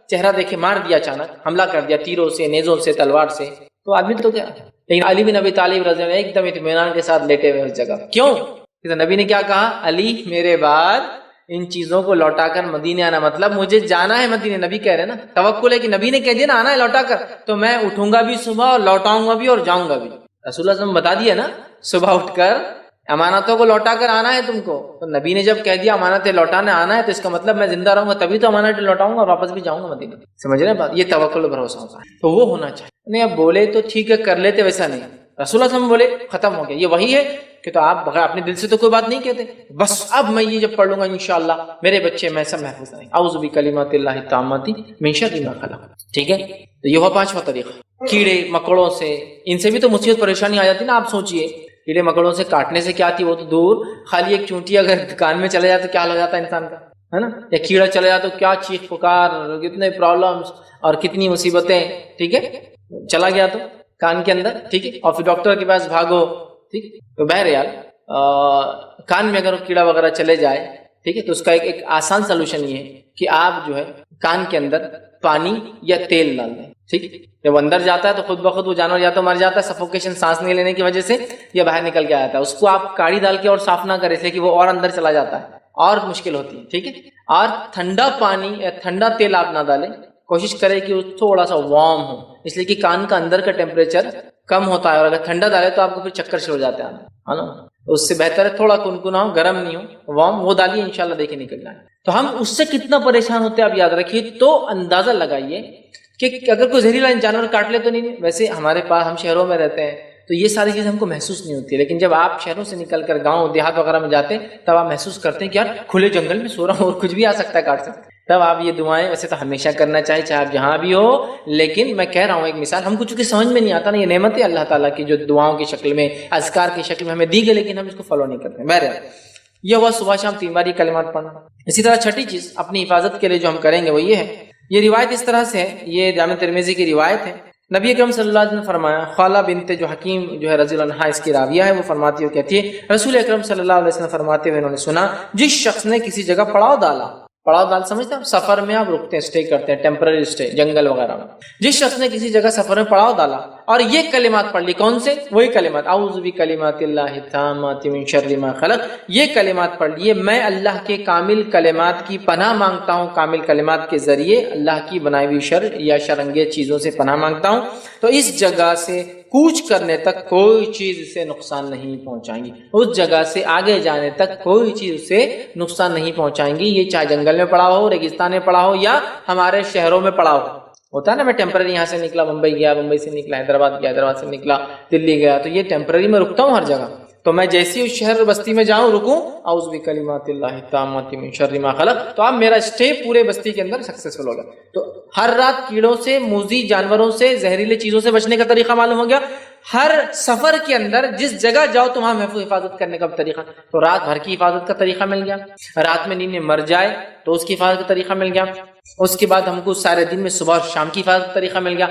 چہرہ دیکھے مار دیا، اچانک حملہ کر دیا تیروں سے، نیزوں سے، تلوار سے، تو آدمی تو کیا، لیکن علی بن ابی طالب رضی اللہ عنہ ایک دم اطمینان کے ساتھ لیٹے ہوئے اس جگہ۔ کیوں؟ کہ نبی نے کیا کہا، علی میرے بعد ان چیزوں کو لوٹا کر مدینے آنا، مطلب مجھے جانا ہے مدینے، نبی کہہ رہے ہیں نا، توکل ہے کہ نبی نے کہہ دیا نا آنا ہے لوٹا کر، تو میں اٹھوں گا بھی صبح اور لوٹاؤں گا بھی اور جاؤں گا بھی۔ رسول اللہ صلی اللہ علیہ وسلم بتا دیا نا، صبح اٹھ کر امانتوں کو لوٹا کر آنا ہے تم کو، تو نبی نے جب کہہ دیا امانتیں لوٹانے آنا ہے تو اس کا مطلب میں زندہ رہوں گا تبھی تو امانتیں لوٹاؤں گا اور واپس بھی جاؤں گا مدینے۔ سمجھ رہے ہیں بات؟ یہ توکل اور بھروسہ ہوتا ہے، تو وہ ہونا چاہیے۔ نہیں اب بولے تو ٹھیک ہے کر لیتے، ویسا نہیں، رسول اللہ صلی اللہ علیہ وسلم بولے ختم ہو گیا. یہ وہی ہے کہ تو آپ بغیر اپنے دل سے تو کوئی بات نہیں کہتے, بس اب میں یہ جب پڑھ لوں گا انشاءاللہ میرے بچے میں سب محفوظ رہیں. اعوذ بکلمات اللہ التامات من شر ما خلق. ٹھیک ہے, تو یہ ہوا پانچواں طریقہ. کیڑے مکوڑوں سے, ان سے بھی تو مصیبت پریشانی آ جاتی نا. آپ سوچئے کیڑے مکوڑوں سے کاٹنے سے کیا تھی وہ تو دور, خالی ایک چونٹی اگر کان میں چلا جائے تو کیا ہو جاتا ہے انسان کا, ہے نا, یا کیڑا چلا جائے تو کیا چیخ پکار, کتنے پرابلمس اور کتنی مصیبتیں. ٹھیک ہے, چلا گیا تو کان کے اندر, ٹھیک ہے, اور پھر ڈاکٹر کے پاس بھاگو. ٹھیک, تو بہرحال کان میں اگر کیڑا وغیرہ چلے جائے, ٹھیک ہے, تو اس کا ایک آسان سلوشن یہ ہے کہ آپ جو ہے کان کے اندر پانی یا تیل ڈال دیں. ٹھیک, جب اندر جاتا ہے تو خود بخود وہ جانور یا تو مر جاتا ہے سفوکیشن, سانس نہیں لینے کی وجہ سے, یا باہر نکل کے آتا ہے. اس کو آپ کاڑی ڈال کے اور صاف نہ کریں, اس لیے کہ وہ اور اندر چلا جاتا ہے اور مشکل ہوتی ہے. ٹھیک ہے, اور ٹھنڈا پانی یا ٹھنڈا تیل آپ نہ ڈالیں, کوشش کریں کہ وہ تھوڑا سا وارم ہو, اس لیے کہ کان کا اندر کا ٹیمپریچر کم ہوتا ہے, اور اگر ٹھنڈا ڈالے تو آپ کو پھر چکر سے ہو جاتے ہیں, ہے نا. اس سے بہتر ہے تھوڑا کنکنا ہو, گرم نہیں ہو, وارم, وہ ڈالیے, انشاءاللہ دیکھیں نکل جائے. تو ہم اس سے کتنا پریشان ہوتے ہیں آپ یاد رکھیے. تو اندازہ لگائیے کہ اگر کوئی زہریلا جانور کاٹ لے تو نہیں. ویسے ہمارے پاس, ہم شہروں میں رہتے ہیں تو یہ ساری چیزیں ہم کو محسوس نہیں ہوتی ہے, لیکن جب آپ شہروں سے نکل کر گاؤں دیہات وغیرہ میں جاتے ہیں تب آپ محسوس کرتے ہیں کہ یار کھلے جنگل میں سو رہا ہوں اور کچھ بھی آ سکتا ہے, کاٹ سکتا ہے. تب آپ یہ دعائیں ویسے تو ہمیشہ کرنا چاہیے چاہے آپ جہاں بھی ہو, لیکن میں کہہ رہا ہوں ایک مثال, ہم کو چونکہ سمجھ میں نہیں آتا نا, یہ نعمت ہے اللہ تعالیٰ کی جو دعاؤں کی شکل میں, اذکار کی شکل میں ہمیں دی گئی, لیکن ہم اس کو فالو نہیں کرتے. بہرحال یہ ہوا صبح شام 3 بار یہ کلمات پڑھنا. اسی طرح چھٹی چیز اپنی حفاظت کے لیے جو ہم کریں گے وہ یہ ہے, یہ روایت اس طرح سے ہے, یہ جامع ترمذی کی روایت ہے. نبی اکرم صلی اللہ علیہ وسلم نے فرمایا, خالہ بنت جو حکیم جو ہے رضی اللہ عنہا اس کی راویہ ہے, وہ فرماتی ہے, وہ کہتی ہے رسول اکرم صلی اللہ علیہ وسلم فرماتے ہوئے انہوں نے سنا, جس شخص نے کسی جگہ پڑاؤ ڈالا, پڑاؤ ڈال سمجھتے ہیں, سفر میں آپ رکتے ہیں, اسٹے کرتے ہیں, ٹیمپرری اسٹے جنگل وغیرہ میں. جس شخص نے کسی جگہ سفر میں پڑاؤ ڈالا اور یہ کلمات پڑھ لی, کون سے, وہی کلمات, اعوذ بکلمات اللہ التامات من شر ما خلق, یہ کلمات پڑھ لیے, میں اللہ کے کامل کلمات کی پناہ مانگتا ہوں, کامل کلمات کے ذریعے اللہ کی بنائی ہوئی شر یا شرانگیز چیزوں سے پناہ مانگتا ہوں, تو اس جگہ سے کوچ کرنے تک کوئی چیز اسے نقصان نہیں پہنچائیں گی, اس جگہ سے آگے جانے تک کوئی چیز اسے نقصان نہیں پہنچائیں گی. یہ چاہے جنگل میں پڑا ہو, ریگستان میں پڑا ہو, یا ہمارے شہروں میں پڑا ہو. ہوتا ہے نا, میں ٹیمپرری یہاں سے نکلا ممبئی گیا, ممبئی سے نکلا حیدرآباد گیا, حیدرآباد سے نکلا دلی گیا, تو یہ ٹیمپرری میں رکتا ہوں ہر جگہ. تو میں جیسی اس شہر بستی میں جاؤں رکوں, اعوذ بکلمات اللہ التامات من شر ما خلق, تو اب میرا اسٹے پورے بستی کے اندر سکسیسفل ہوگا. تو ہر رات کیڑوں سے, موذی جانوروں سے, زہریلے چیزوں سے بچنے کا طریقہ معلوم ہو گیا. ہر سفر کے اندر جس جگہ جاؤ تو وہاں محفوظ حفاظت کرنے کا طریقہ, تو رات بھر کی حفاظت کا طریقہ مل گیا. رات میں نیند میں مر جائے تو اس کی حفاظت کا طریقہ مل گیا. اس کے بعد ہم کو سارے دن میں صبح اور شام کی حفاظت کا طریقہ مل گیا.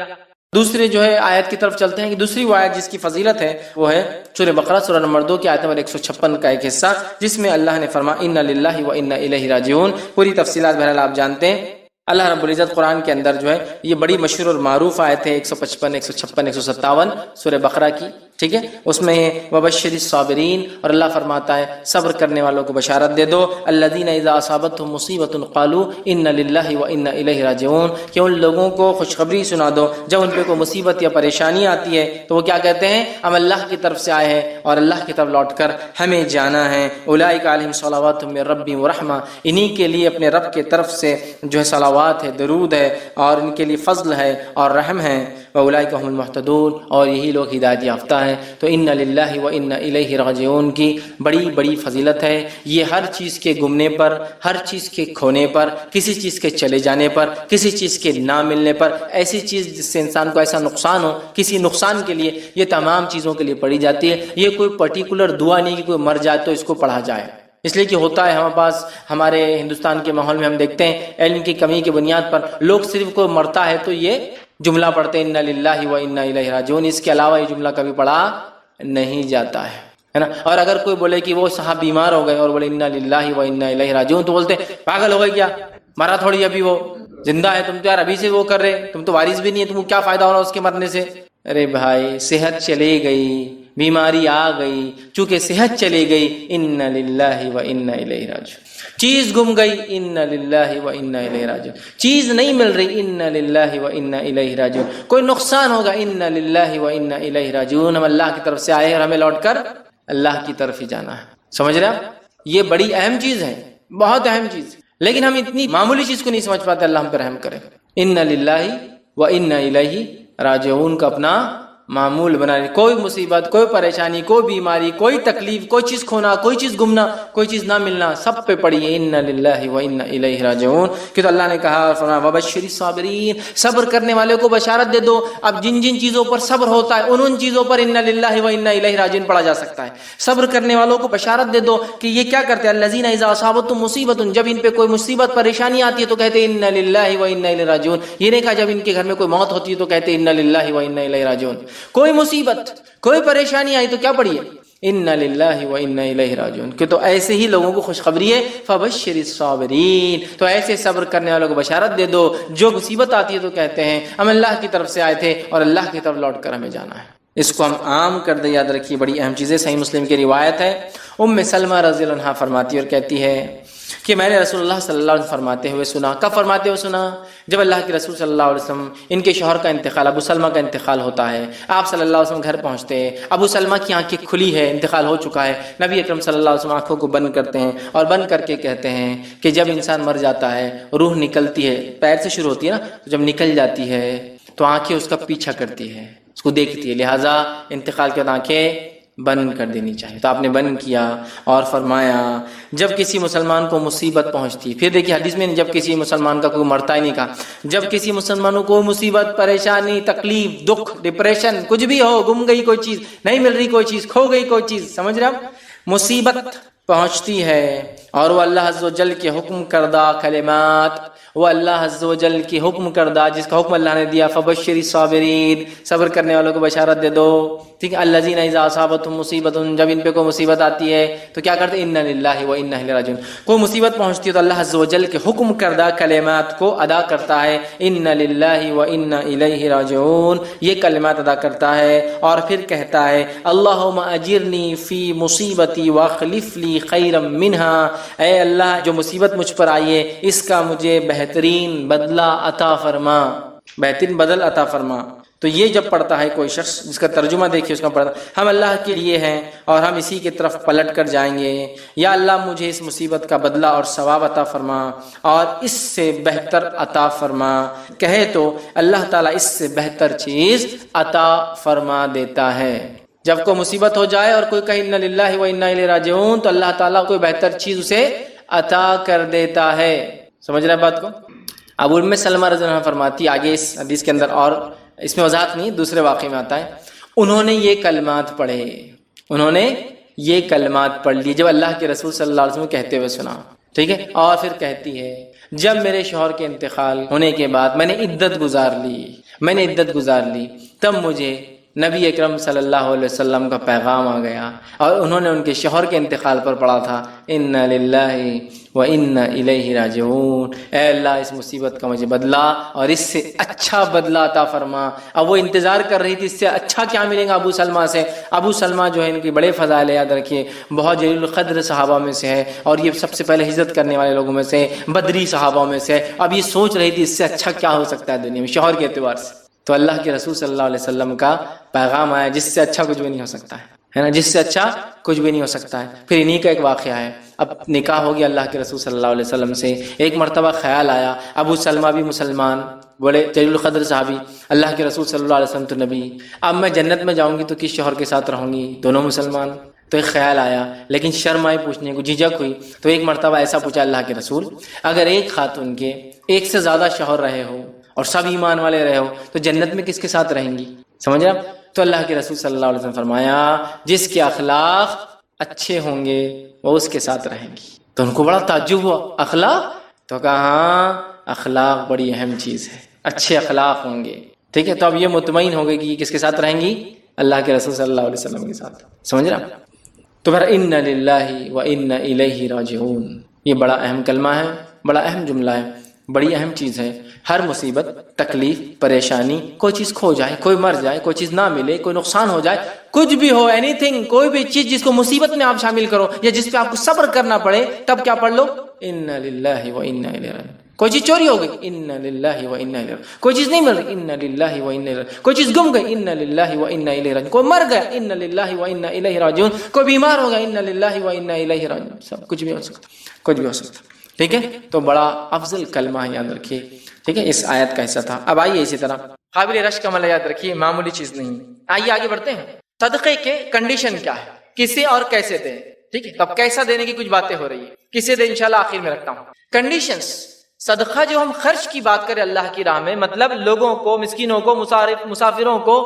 دوسرے جو ہے آیت کی طرف چلتے ہیں کہ دوسری وہ آیت جس کی فضیلت ہے وہ ہے سورہ بقرہ سورہ نمبر 2 کی آیت نمبر 156 کا ایک حصہ, جس میں اللہ نے فرمایا انا للہ و انا الیہ راجعون. پوری تفصیلات بہرحال آپ جانتے ہیں. اللہ رب العزت قرآن کے اندر جو ہے یہ بڑی مشہور اور معروف آیت ہے 155 156 157 سورہ بقرہ کی, ٹھیک ہے. اس میں وبشر الصابرین, اور اللہ فرماتا ہے صبر کرنے والوں کو بشارت دے دو, الذین اذا اصابتهم مصیبۃ قالوا انا للہ و انا الیہ راجعون, کہ ان لوگوں کو خوشخبری سنا دو جب ان پہ کوئی مصیبت یا پریشانی آتی ہے تو وہ کیا کہتے ہیں, ہم اللہ کی طرف سے آئے ہیں اور اللہ کی طرف لوٹ کر ہمیں جانا ہے. اولئک علیہم صلوات من ربہم ورحمہ, انہی کے لیے اپنے رب کی طرف سے جو ہے صلوات ہے, درود ہے, اور ان کے لیے فضل ہے اور رحم ہے. واولئک هم المهتدون, اور یہی لوگ ہدایت یافتہ ہیں. تو انا للہ و انا الیہ راجعون کی بڑی بڑی فضیلت ہے. یہ ہر چیز کے گمنے پر, ہر چیز کے کھونے پر, کسی چیز کے چلے جانے پر, کسی چیز کے نہ ملنے پر, ایسی چیز جس سے انسان کو ایسا نقصان ہو, کسی نقصان کے لیے, یہ تمام چیزوں کے لیے پڑھی جاتی ہے. یہ کوئی پرٹیکولر دعا نہیں کہ کوئی مر جائے تو اس کو پڑھا جائے, اس لیے کہ ہوتا ہے ہمارے پاس, ہمارے ہندوستان کے ماحول میں ہم دیکھتے ہیں علم کی کمی کی بنیاد پر لوگ صرف کوئی مرتا ہے تو یہ جملہ پڑھتے ہیں انا للہ و انا الیہ راجعون, اس کے علاوہ یہ جملہ کبھی پڑھا نہیں جاتا ہے نا. اور اگر کوئی بولے کہ وہ صاحب بیمار ہو گئے اور بولے انا للہ و انا الیہ راجعون, تو بولتے ہیں پاگل ہو گئے کیا, مرا تھوڑی ابھی وہ زندہ ہے, تم تو یار ابھی سے وہ کر رہے, تم تو وارث بھی نہیں ہے, تم کو کیا فائدہ ہو رہا اس کے مرنے سے. ارے بھائی صحت چلے گئی, بیماری آ گئی, چونکہ صحت چلی گئی, انا للہ و انا الیہ راجعون. چیز گم گئی, انا للہ و انا الیہ راجعون. چیز نہیں مل رہی, انا للہ و انا الیہ راجعون. کوئی نقصان ہوگا, انا للہ و انا الیہ راجعون. ہم اللہ کی طرف سے آئے اور ہمیں لوٹ کر اللہ کی طرف ہی جانا ہے. سمجھ رہے آپ, یہ بڑی اہم چیز ہے, بہت اہم چیز, لیکن ہم اتنی معمولی چیز کو نہیں سمجھ پاتے. اللہ ہم پر رحم کرے. انا للہ و انا الیہ راجعون کا اپنا معمول بنا لی. کوئی مصیبت، کوئی پریشانی، کوئی بیماری، کوئی تکلیف، کوئی چیز کھونا، کوئی چیز گمنا، کوئی چیز نہ ملنا، سب پہ پڑی ہے انا للہ و انا الیہ راجعون. کہ تو اللہ نے کہا فرمایا وبشر الصابرین، صبر کرنے والوں کو بشارت دے دو. اب جن جن چیزوں پر صبر ہوتا ہے ان چیزوں پر انا للہ و انا الیہ راجعون پڑھا جا سکتا ہے. صبر کرنے والوں کو بشارت دے دو کہ یہ کیا کرتے ہیں، الذین اذا اصابتهم مصیبت، جب ان پہ کوئی مصیبت پریشانی آتی ہے تو کہتے ہیں انا للہ و انا الیہ راجعون. یہ نہیں کہا جب ان کے گھر میں کوئی موت ہوتی ہے تو کہتے ہیں انا للہ و انا الیہ راجعون. کوئی مصیبت، کوئی پریشانی آئی تو کیا پڑھی ہے، انا للہ و انا الیہ راجعون. کہ تو ایسے ہی لوگوں کو خوشخبری ہے فبشر الصابرین، تو ایسے صبر کرنے والوں کو بشارت دے دو جو مصیبت آتی ہے تو کہتے ہیں ہم اللہ کی طرف سے آئے تھے اور اللہ کی طرف لوٹ کر ہمیں جانا ہے. اس کو ہم عام کر دیں، یاد رکھیے بڑی اہم چیز ہے. صحیح مسلم کی روایت ہے، ام سلمہ رضی اللہ عنہا فرماتی اور کہتی ہے کہ میں نے رسول اللہ صلی اللہ علیہ وسلم فرماتے ہوئے سنا. کب فرماتے ہوئے سنا؟ جب اللہ کے رسول صلی اللہ علیہ وسلم ان کے شوہر کا انتقال، ابو سلمہ کا انتقال ہوتا ہے. آپ صلی اللہ علیہ وسلم گھر پہنچتے ہیں، ابو سلمہ کی آنکھیں کھلی ہے، انتقال ہو چکا ہے. نبی اکرم صلی اللہ علیہ وسلم آنکھوں کو بند کرتے ہیں اور بند کر کے کہتے ہیں کہ جب انسان مر جاتا ہے روح نکلتی ہے، پیر سے شروع ہوتی ہے نا، تو جب نکل جاتی ہے تو آنکھیں اس کا پیچھا کرتی ہے، اس کو دیکھتی ہے، لہٰذا انتقال کے بعد آنکھیں بند کر دینی چاہیے. تو آپ نے بند کیا اور فرمایا جب کسی مسلمان کو مصیبت پہنچتی، پھر دیکھیے حدیث میں جب کسی مسلمان کا کوئی مرتا ہی نہیں کہا، جب کسی مسلمانوں کو مصیبت، پریشانی، تکلیف، دکھ، ڈپریشن، کچھ بھی ہو، گم گئی کوئی چیز، نہیں مل رہی کوئی چیز، کھو گئی کوئی چیز، سمجھ رہے آپ، مصیبت پہنچتی ہے اور وہ اللہ عز و جل کے حکم کردہ کلمات، وہ اللہ عز و جل کی حکم کردہ جس کا حکم اللہ نے دیا فبشر الصابرین، صبر کرنے والوں کو بشارت دے دو. ٹھیک ہے، الذین اذا اصابتهم مصیبت، جب ان پہ کوئی مصیبت آتی ہے تو کیا کرتے ہیں انا للہ و انا الیہ راجعون. کوئی مصیبت پہنچتی ہے تو اللہ عز و جل کے حکم کردہ کلمات کو ادا کرتا ہے، انا للہ و انا الیہ راجعون، یہ کلمات ادا کرتا ہے اور پھر کہتا ہے اللہم اجرنی فی مصیبتی واخلف لی خیرا منہا، اے اللہ جو مصیبت مجھ پر آئی ہے اس کا مجھے بہترین بدلہ عطا فرما، بہترین بدل عطا فرما. تو یہ جب پڑھتا ہے کوئی شخص، جس کا ترجمہ دیکھیے اس کا پڑھتا، ہم اللہ کے لیے ہیں اور ہم اسی کی طرف پلٹ کر جائیں گے، یا اللہ مجھے اس مصیبت کا بدلہ اور ثواب عطا فرما اور اس سے بہتر عطا فرما، کہے تو اللہ تعالیٰ اس سے بہتر چیز عطا فرما دیتا ہے. جب کوئی مصیبت ہو جائے اور کوئی کہے انا للہ و انا الیہ راجعون تو اللہ تعالیٰ کوئی بہتر چیز اسے عطا کر دیتا ہے. سمجھ رہے ہیں بات کو؟ ابو ام سلمہ رضی اللہ عنہ فرماتی، آگے اس حدیث کے اندر اور اس میں وضاحت نہیں، دوسرے واقعے میں آتا ہے، انہوں نے یہ کلمات پڑھے، انہوں نے یہ کلمات پڑھ لی جب اللہ کے رسول صلی اللہ علیہ وسلم کہتے ہوئے سنا. ٹھیک ہے، اور پھر کہتی ہے جب میرے شوہر کے انتقال ہونے کے بعد میں نے عدت گزار لی تب مجھے نبی اکرم صلی اللہ علیہ وسلم کا پیغام آ گیا اور انہوں نے ان کے شوہر کے انتقال پر پڑھا تھا انا للہ و انا الیہ راجعون، اے اللہ اس مصیبت کا مجھے بدلا اور اس سے اچھا بدلا عطا فرما. اب وہ انتظار کر رہی تھی اس سے اچھا کیا ملے گا ابو سلمہ سے. ابو سلمہ جو ہے ان کی بڑے فضائل، یاد رکھیے بہت جلیل القدر صحابہ میں سے ہے اور یہ سب سے پہلے ہجرت کرنے والے لوگوں میں سے، بدری صحابہ میں سے. اب یہ سوچ رہی تھی اس سے اچھا کیا ہو سکتا ہے دنیا میں شوہر کے اعتبار سے. تو اللہ کے رسول صلی اللہ علیہ وسلم کا پیغام آیا جس سے اچھا کچھ بھی نہیں ہو سکتا ہے نا، جس سے اچھا کچھ بھی نہیں ہو سکتا ہے. پھر انہی کا ایک واقعہ ہے، اب نکاح ہو گیا اللہ کے رسول صلی اللہ علیہ وسلم سے. ایک مرتبہ خیال آیا ابو سلمہ بھی مسلمان، بڑے جلیل القدر صحابی، اللہ کے رسول صلی اللہ علیہ وسلم تو نبی، اب میں جنت میں جاؤں گی تو کس شوہر کے ساتھ رہوں گی، دونوں مسلمان. تو ایک خیال آیا لیکن شرم آئی پوچھنے کو، جھجک ہوئی. تو ایک مرتبہ ایسا پوچھا اللہ کے رسول اگر ایک خاتون کے ایک سے زیادہ شوہر رہے ہو اور سب ایمان والے رہے ہو تو جنت میں کس کے ساتھ رہیں گی؟ سمجھ رہے آپ؟ تو اللہ کے رسول صلی اللہ علیہ وسلم فرمایا جس کے اخلاق اچھے ہوں گے وہ اس کے ساتھ رہیں گی. تو ان کو بڑا تعجب ہوا، اخلاق؟ تو کہا ہاں اخلاق بڑی اہم چیز ہے، اچھے اخلاق ہوں گے. ٹھیک ہے، تو اب یہ مطمئن ہو گئی کہ کس کے ساتھ رہیں گی؟ اللہ کے رسول صلی اللہ علیہ وسلم کے ساتھ. سمجھ رہے آپ؟ تو پھر انا للہ و انا الیہ راجعون یہ بڑا اہم کلمہ ہے، بڑا اہم جملہ ہے، بڑی اہم چیز ہے. ہر مصیبت، تکلیف، پریشانی، کوئی چیز کھو جائے، کوئی مر جائے، کوئی چیز نہ ملے، کوئی نقصان ہو جائے، کچھ بھی ہو، اینی تھنگ، کوئی بھی چیز جس کو مصیبت میں آپ شامل کرو یا جس پہ آپ کو صبر کرنا پڑے، تب کیا پڑھ لو انا للہ و انا الیہ راجعون. کوئی چیز چوری ہو گئی انا للہ و انا الیہ راجعون، کوئی چیز نہیں مل رہی انا للہ و انا الیہ راجعون، کوئی چیز گم گئی انا للہ و انا الیہ راجعون، کوئی مر گیا انا للہ و انا الیہ راجعون، کوئی بیمار ہو گیا انا للہ و انا الیہ راجعون. سب کچھ بھی ہو سکتا، کچھ بھی ہو سکتا. ٹھیک ہے، تو بڑا افضل کلمہ ہے، یاد رکھیے. ٹھیک ہے، اس آیت کا حصہ تھا. اب آئیے اسی طرح قابل رشک عمل یاد رکھیے، معمولی چیز نہیں۔ آئیے آگے بڑھتے ہیں۔ صدقے کے کنڈیشن کیا ہے، کسے اور کیسے دیں، ٹھیک ہے؟ تب کیسا دینے کی کچھ باتیں ہو رہی ہے، کسے دیں انشاءاللہ آخر میں رکھتا ہوں۔ کنڈیشنز، صدقہ جو ہم خرچ کی بات کریں اللہ کی راہ میں، مطلب لوگوں کو، مسکینوں کو، مسافروں کو،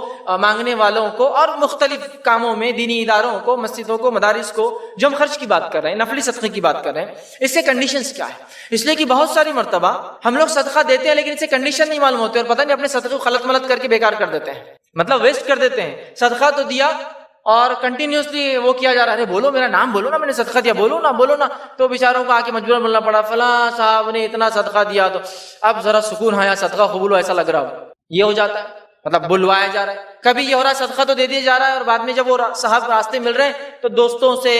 مانگنے والوں کو، اور مختلف کاموں میں، دینی اداروں کو، مسجدوں کو، مدارس کو، جو ہم خرچ کی بات کر رہے ہیں، نفلی صدقے کی بات کر رہے ہیں، اس سے کنڈیشنز کیا ہے؟ اس لیے کہ بہت ساری مرتبہ ہم لوگ صدقہ دیتے ہیں لیکن اس سے کنڈیشن نہیں معلوم ہوتے، اور پتہ نہیں اپنے صدقے کو خلط ملط کر کے بیکار کر دیتے ہیں، مطلب ویسٹ کر دیتے ہیں۔ صدقہ تو دیا اور کنٹینیوسلی وہ کیا جا رہا ہے، بولو میرا نام، بولو نا میں نے صدقہ دیا، بولو نا، تو بیچاروں کو آ کے مجبور بولنا پڑا، فلاں صاحب نے اتنا صدقہ دیا تو اب ذرا سکون آیا، صدقہ قبول ہو، ایسا لگ رہا ہو۔ یہ ہو جاتا ہے، مطلب بلوایا جا رہا ہے۔ کبھی یہ ہو رہا ہے صدقہ تو دے دیا جا رہا ہے اور بعد میں جب وہ صاحب راستے مل رہے ہیں تو دوستوں سے،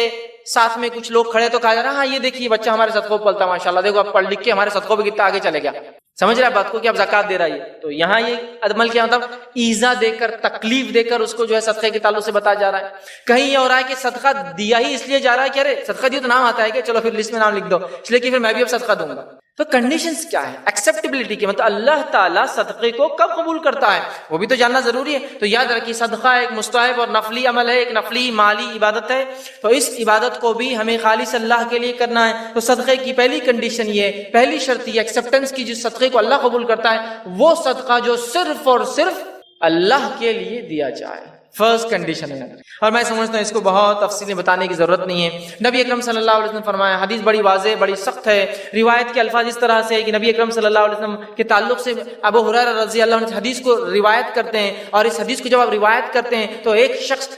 ساتھ میں کچھ لوگ کھڑے تو کہا جا رہا ہے ہاں یہ دیکھیے بچہ ہمارے صدقوں کو پلتا ہے ماشاءاللہ، دیکھو اب پڑھ لکھ کے ہمارے صدقوں پہ کتنا آگے چلے گیا۔ سمجھ رہا ہے بات کو کہ اب زکات دے رہا ہے، تو یہاں یہ عمل کیا مطلب ایزا دے کر، تکلیف دے کر اس کو جو ہے صدقے کے تعلق سے بتایا جا رہا ہے۔ کہیں یہ ہو رہا ہے کہ صدقہ دیا ہی اس لیے جا رہا ہے کہ ارے صدقہ دیا تو نام آتا ہے کہ چلو پھر لسٹ میں نام لکھ دو، اس لیے کہ پھر میں بھی اب صدقہ دوں گا۔ تو کنڈیشنز کیا ہے ایکسیپٹیبلٹی کی، مطلب اللہ تعالیٰ صدقے کو کب قبول کرتا ہے وہ بھی تو جاننا ضروری ہے۔ تو یاد رکھیے صدقہ ایک مستحب اور نفلی عمل ہے، ایک نفلی مالی عبادت ہے، تو اس عبادت کو بھی ہمیں خالص اللہ کے لیے کرنا ہے۔ تو صدقے کی پہلی کنڈیشن یہ، پہلی شرط یہ ایکسیپٹنس کی، جس صدقے کو اللہ قبول کرتا ہے وہ صدقہ جو صرف اور صرف اللہ کے لیے دیا جائے، فرسٹ کنڈیشن ہے۔ اور میں سمجھتا ہوں اس کو بہت تفصیل میں بتانے کی ضرورت نہیں ہے۔ نبی اکرم صلی اللہ علیہ وسلم نے فرمایا، حدیث بڑی واضح، بڑی سخت ہے، روایت کے الفاظ اس طرح سے ہے کہ نبی اکرم صلی اللہ علیہ وسلم کے تعلق سے ابو ہریرہ رضی اللہ عنہ حدیث کو روایت کرتے ہیں، اور اس حدیث کو جب آپ روایت کرتے ہیں تو ایک شخص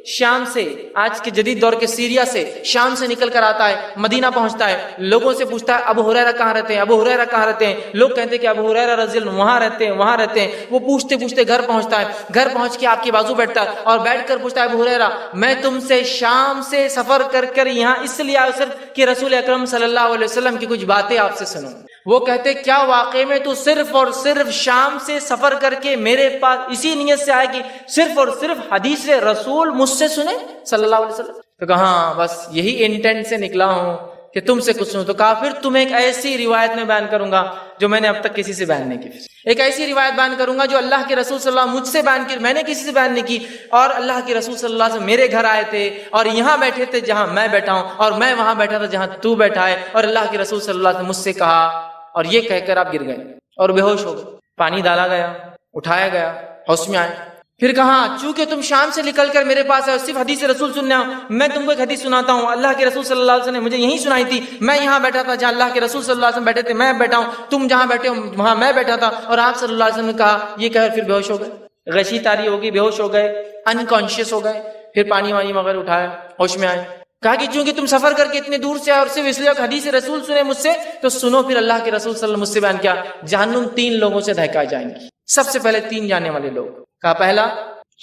شام سے آج کے جدید دور کے سیریا سے، شام سے نکل کر آتا ہے، مدینہ پہنچتا ہے، لوگوں سے پوچھتا ہے ابو ہریرہ کہاں رہتے ہیں، ابو ہریرہ کہاں رہتے ہیں؟ لوگ کہتے ہیں کہ ابو ہریرہ رضی اللہ عنہ وہاں رہتے ہیں۔ وہ پوچھتے پوچھتے گھر پہنچتا ہے، گھر پہنچ کے آپ کے بازو بیٹھتا ہے اور بیٹھ کر پوچھتا ہے ابو ہریرہ میں تم سے شام سے سفر کر یہاں اس لیے آیا صرف کہ رسول اکرم صلی اللہ علیہ وسلم کی کچھ باتیں آپ سے سنوں۔ وہ کہتے کیا واقعے میں تو صرف اور صرف شام سے سفر کر کے میرے پاس اسی نیت سے آئے کہ صرف اور صرف حدیث رسول مجھ سے سنے صلی اللہ علیہ وسلم؟ تو کہا ہاں بس یہی انٹینٹ سے نکلا ہوں کہ تم سے کچھ سنوں۔ تو کہا پھر تمہیں ایک ایسی روایت میں بیان کروں گا جو میں نے اب تک کسی سے بیان نہیں کی، ایک ایسی روایت بیان کروں گا جو اللہ کے رسول صلی اللہ علیہ وسلم مجھ سے بیان کی، میں نے کسی سے بیان نہیں کی، اور اللہ کے رسول صلی اللہ علیہ وسلم میرے گھر آئے تھے اور یہاں بیٹھے تھے جہاں میں بیٹھا ہوں، اور میں وہاں بیٹھا تھا جہاں تو بیٹھا ہے، اور اللہ کے رسول صلی اللہ علیہ وسلم مجھ سے کہا، اور یہ کہہ کر آپ گر گئے اور بے ہوش ہو گئے۔ پانی ڈالا گیا، اٹھایا گیا، ہوش میں آئے، پھر کہا چونکہ تم شام سے نکل کر میرے پاس آئے صرف حدیث رسول سننے آؤ، میں تم کو ایک حدیث سناتا ہوں، اللہ کے رسول صلی اللہ علیہ وسلم نے مجھے یہی سنائی تھی، میں یہاں بیٹھا تھا جہاں اللہ کے رسول صلی اللہ علیہ وسلم بیٹھے تھے، میں بیٹھا ہوں، تم جہاں بیٹھے ہو وہاں میں بیٹھا تھا، اور آپ صلی اللہ علیہ وسلم نے کہا، یہ کہہ پھر بے ہوش ہو گئے، غشی طاری ہوگی، بے ہوش ہو گئے، انکانشیس ہو گئے، پھر پانی وانی وغیرہ اٹھایا، ہوش میں آئے، کہا کہ چونکہ تم سفر کر کے اتنے دور سے آئے اور صرف اس لیے حدیث رسول سنے مجھ سے، تو سنو پھر اللہ کے رسول صلی اللہ علیہ وسلم مجھ سے بیان کیا، جہنم 3 لوگوں سے دہکائے جائیں گی۔ سب سے پہلے 3 جانے والے لوگ، کہا پہلا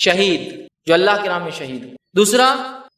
شہید جو اللہ کے راہ میں شہید ہو، دوسرا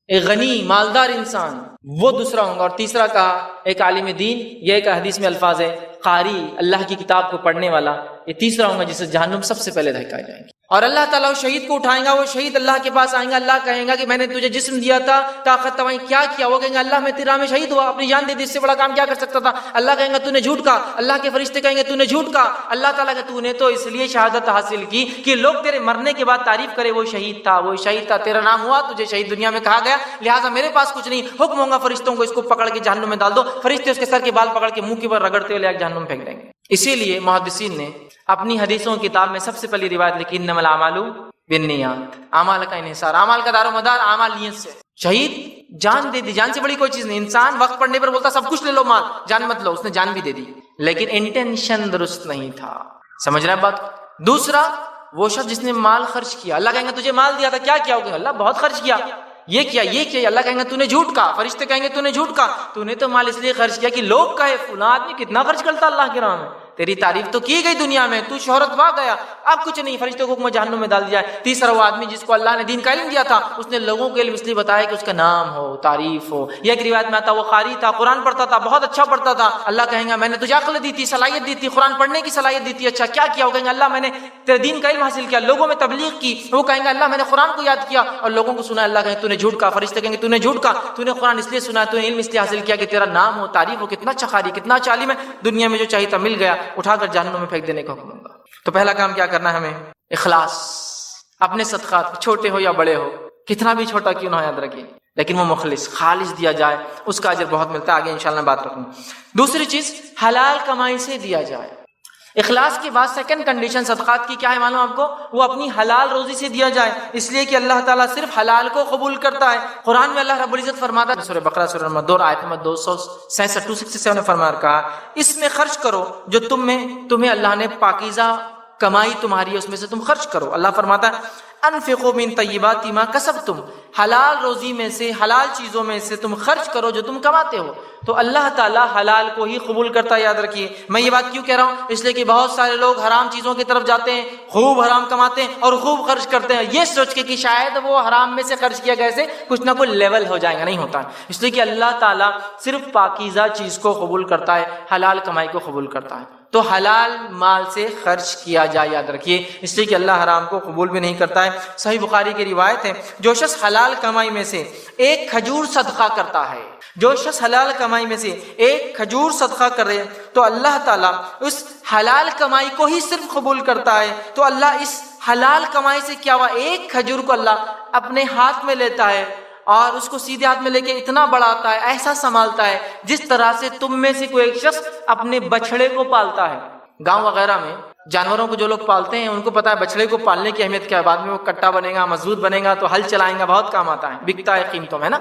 ایک غنی مالدار انسان وہ دوسرا ہوں گا، اور تیسرا کہا ایک عالم دین، یہ ایک حدیث میں الفاظ ہے قاری، اللہ کی کتاب کو پڑھنے والا، یہ تیسرا ہوں گا جسے جہنم سب سے پہلے دہکائے جائیں گے۔ اور اللہ تعالیٰ وہ شہید کو اٹھائیں گا، وہ شہید اللہ کے پاس آئیں گا، اللہ کہیں گا کہ میں نے تجھے جسم دیا تھا، طاقت تمہیں کیا کیا؟ وہ کہیں گے اللہ میں تیرے راہ میں شہید ہوا، اپنی جان دے دی، اس سے بڑا کام کیا کر سکتا تھا؟ اللہ کہیں گا تو نے جھوٹ کہا، اللہ کے فرشتے کہیں گے تو نے جھوٹ کہا، اللہ تعالیٰ کہ تو نے تو اس لیے شہادت حاصل کی کہ لوگ تیرے مرنے کے بعد تعریف کرے وہ شہید تھا، وہ شہید تھا، تیرا نام ہوا، تجھے شہید دنیا میں کہا گیا، لہٰذا میرے پاس کچھ نہیں، حکم ہوگا فرشتوں کو اس کو پکڑ کے جہنم میں ڈال دو، فرشتے اس کے سر کے بال پکڑ کے منہ کے اوپر رگڑتے ہوئے جہنم پھینک دیں گے۔ اسی لیے محدثین نے اپنی حدیثوں کی کتاب میں سب سے پہلی روایت لکھی انما الاعمال بالنیات، اعمال کا انحصار، اعمال کا دار و مدار اعمال نیت سے۔ شہید جان دے دی، جان سے بڑی کوئی چیز نہیں، انسان وقت پڑنے پر بولتا سب کچھ لے لو مال، جان مت لو، اس نے جان بھی دے دی، لیکن انٹینشن درست نہیں تھا۔ سمجھ رہے ہیں بات؟ دوسرا وہ شخص جس نے مال خرچ کیا، اللہ کہیں گے تجھے مال دیا تھا کیا کیا ہوگا؟ اللہ بہت خرچ کیا، یہ کیا یہ کیا، اللہ کہیں گے تو نے جھوٹ کہا، فرشتے کہیں گے تو نے جھوٹ کہا، تو نے تو مال اس لیے خرچ کیا کہ لوگ کہے فلاں آدمی کتنا خرچ کرتا اللہ کے راہ میں، تیری تعریف تو کی گئی دنیا میں، تو شہرت پا گیا، اب کچھ نہیں، فرشتوں کو حکم جہنم میں ڈال دیا ہے۔ تیسرا وہ آدمی جس کو اللہ نے دین کا علم دیا تھا، اس نے لوگوں کے علم اس لیے بتایا کہ اس کا نام ہو، تعریف ہو۔ یہ ایک روایت میں آتا وہ قاری تھا، قرآن پڑھتا تھا، بہت اچھا پڑھتا تھا، اللہ کہیں گا میں نے تجھے عقل دی تھی، صلاحیت دی تھی، قرآن پڑھنے کی صلاحیت دی تھی، اچھا کیا کیا؟ وہ کہیں گے اللہ میں نے تیرے دین کا علم حاصل کیا، لوگوں میں تبلیغ کی، وہ کہیں گے اللہ میں نے قرآن کو یاد کیا اور لوگوں کو سنا، اللہ کہیں تو نے جھوٹ کہا، فرشتے کہیں گے تو نے جھوٹ کہا، تو نے قرآن اس لیے سنا، تو نے علم اس لیے حاصل کیا کہ تیرا نام ہو، تعریف ہو، کتنا اچھا قاری، کتنا اچھا عالم ہے، دنیا میں جو چاہیے تھا مل گیا۔ اٹھا کر جہنم میں پھینک دینے کا حکم ہوگا۔ تو پہلا کام کیا کرنا ہے ہمیں؟ اخلاص، اپنے صدقات چھوٹے ہو یا بڑے ہو، کتنا بھی چھوٹا کیوں نہ ہو، یاد رکھیے، لیکن وہ مخلص خالص دیا جائے، اس کا اجر بہت ملتا ہے، آگے انشاءاللہ بات رکھوں۔ دوسری چیز، حلال کمائی سے دیا جائے۔ اخلاص کے بعد سیکنڈ کنڈیشن صدقات کی کیا ہے معلوم آپ کو؟ وہ اپنی حلال روزی سے دیا جائے، اس لیے کہ اللہ تعالیٰ صرف حلال کو قبول کرتا ہے۔ قرآن میں اللہ رب العزت فرماتا ہے، سورہ بقرہ سورہ نمبر 2 آیت نمبر 266 267 نے فرمایا، کہا اس میں خرچ کرو جو تمہیں اللہ نے پاکیزہ کمائی تمہاری ہے اس میں سے تم خرچ کرو۔ اللہ فرماتا ہے انفقوا من طیبات ما کسبتم، حلال روزی میں سے، حلال چیزوں میں سے تم خرچ کرو جو تم کماتے ہو۔ تو اللہ تعالیٰ حلال کو ہی قبول کرتا ہے، یاد رکھیے۔ میں یہ بات کیوں کہہ رہا ہوں؟ اس لیے کہ بہت سارے لوگ حرام چیزوں کی طرف جاتے ہیں، خوب حرام کماتے ہیں اور خوب خرچ کرتے ہیں، یہ سوچ کے کہ شاید وہ حرام میں سے خرچ کیا گیا سے کچھ نہ کچھ لیول ہو جائے گا۔ نہیں ہوتا، اس لیے کہ اللہ تعالیٰ صرف پاکیزہ چیز کو قبول کرتا ہے، حلال کمائی کو قبول کرتا ہے۔ تو حلال مال سے خرچ کیا جائے، یاد رکھیے، اس لیے کہ اللہ حرام کو قبول بھی نہیں کرتا ہے۔ صحیح بخاری کی روایت ہے، جو شخص حلال کمائی میں سے ایک کھجور صدقہ کرتا ہے، جو شخص حلال کمائی میں سے ایک کھجور صدقہ کرے تو اللہ تعالیٰ اس حلال کمائی کو ہی صرف قبول کرتا ہے۔ تو اللہ اس حلال کمائی سے کیا ہوا، ایک کھجور کو اللہ اپنے ہاتھ میں لیتا ہے اور اس کو سیدھے ہاتھ میں لے کے اتنا بڑھاتا ہے، ایسا سنبھالتا ہے جس طرح سے تم میں سے کوئی ایک شخص اپنے بچڑے کو پالتا ہے۔ گاؤں وغیرہ میں جانوروں کو جو لوگ پالتے ہیں ان کو پتا ہے بچڑے کو پالنے کی اہمیت کیا ہے، بعد میں وہ کٹا بنے گا، مضبوط بنے گا تو ہل چلائیں گا، بہت کام آتا ہے، بکتا ہے قیمتوں میں نا۔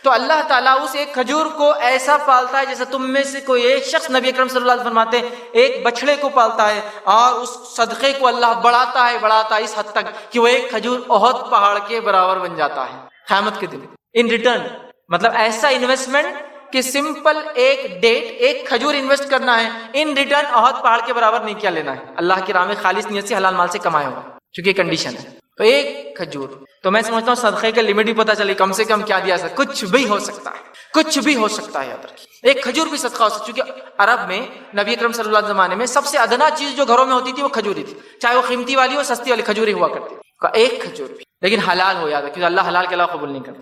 تو اللہ تعالیٰ اس ایک کھجور کو ایسا پالتا ہے جیسے تم میں سے کوئی ایک شخص، نبی اکرم صلی اللہ علیہ وسلم فرماتے ہیں، ایک بچڑے کو پالتا ہے، اور اس صدقے کو اللہ بڑھاتا ہے اس حد تک کہ وہ ایک کھجور احد پہاڑ کے برابر بن جاتا ہے قیامت کے دن۔ ان ریٹرن مطلب ایسا انویسٹمنٹ کہ سمپل ایک ڈیٹ، ایک کھجور انویسٹ کرنا ہے، ان ریٹرن احد پہاڑ کے برابر نہیں کیا لینا ہے، اللہ کی راہ میں خالص نیت سے حلال مال سے کمایا ہوا، چونکہ یہ کنڈیشن ہے۔ تو ایک کھجور، تو میں سمجھتا ہوں صدقے کا لمٹ بھی پتہ چلی، کم سے کم کیا دیا سکتا، کچھ بھی ہو سکتا ہے، کچھ بھی ہو سکتا ہے، یاد رکھیے ایک کھجور بھی صدقہ ہو سکتا ہے، کیونکہ عرب میں نبی اکرم صلی اللہ علیہ زمانے میں سب سے ادنا چیز جو گھروں میں ہوتی تھی وہ کھجوری تھی، چاہے وہ قیمتی والی ہو، سستی والی کھجوری ہوا کرتی تھی، ایک کھجور بھی، لیکن حلال ہو، یاد ہے، کیونکہ اللہ حلال کے علاوہ قبول نہیں کرتا۔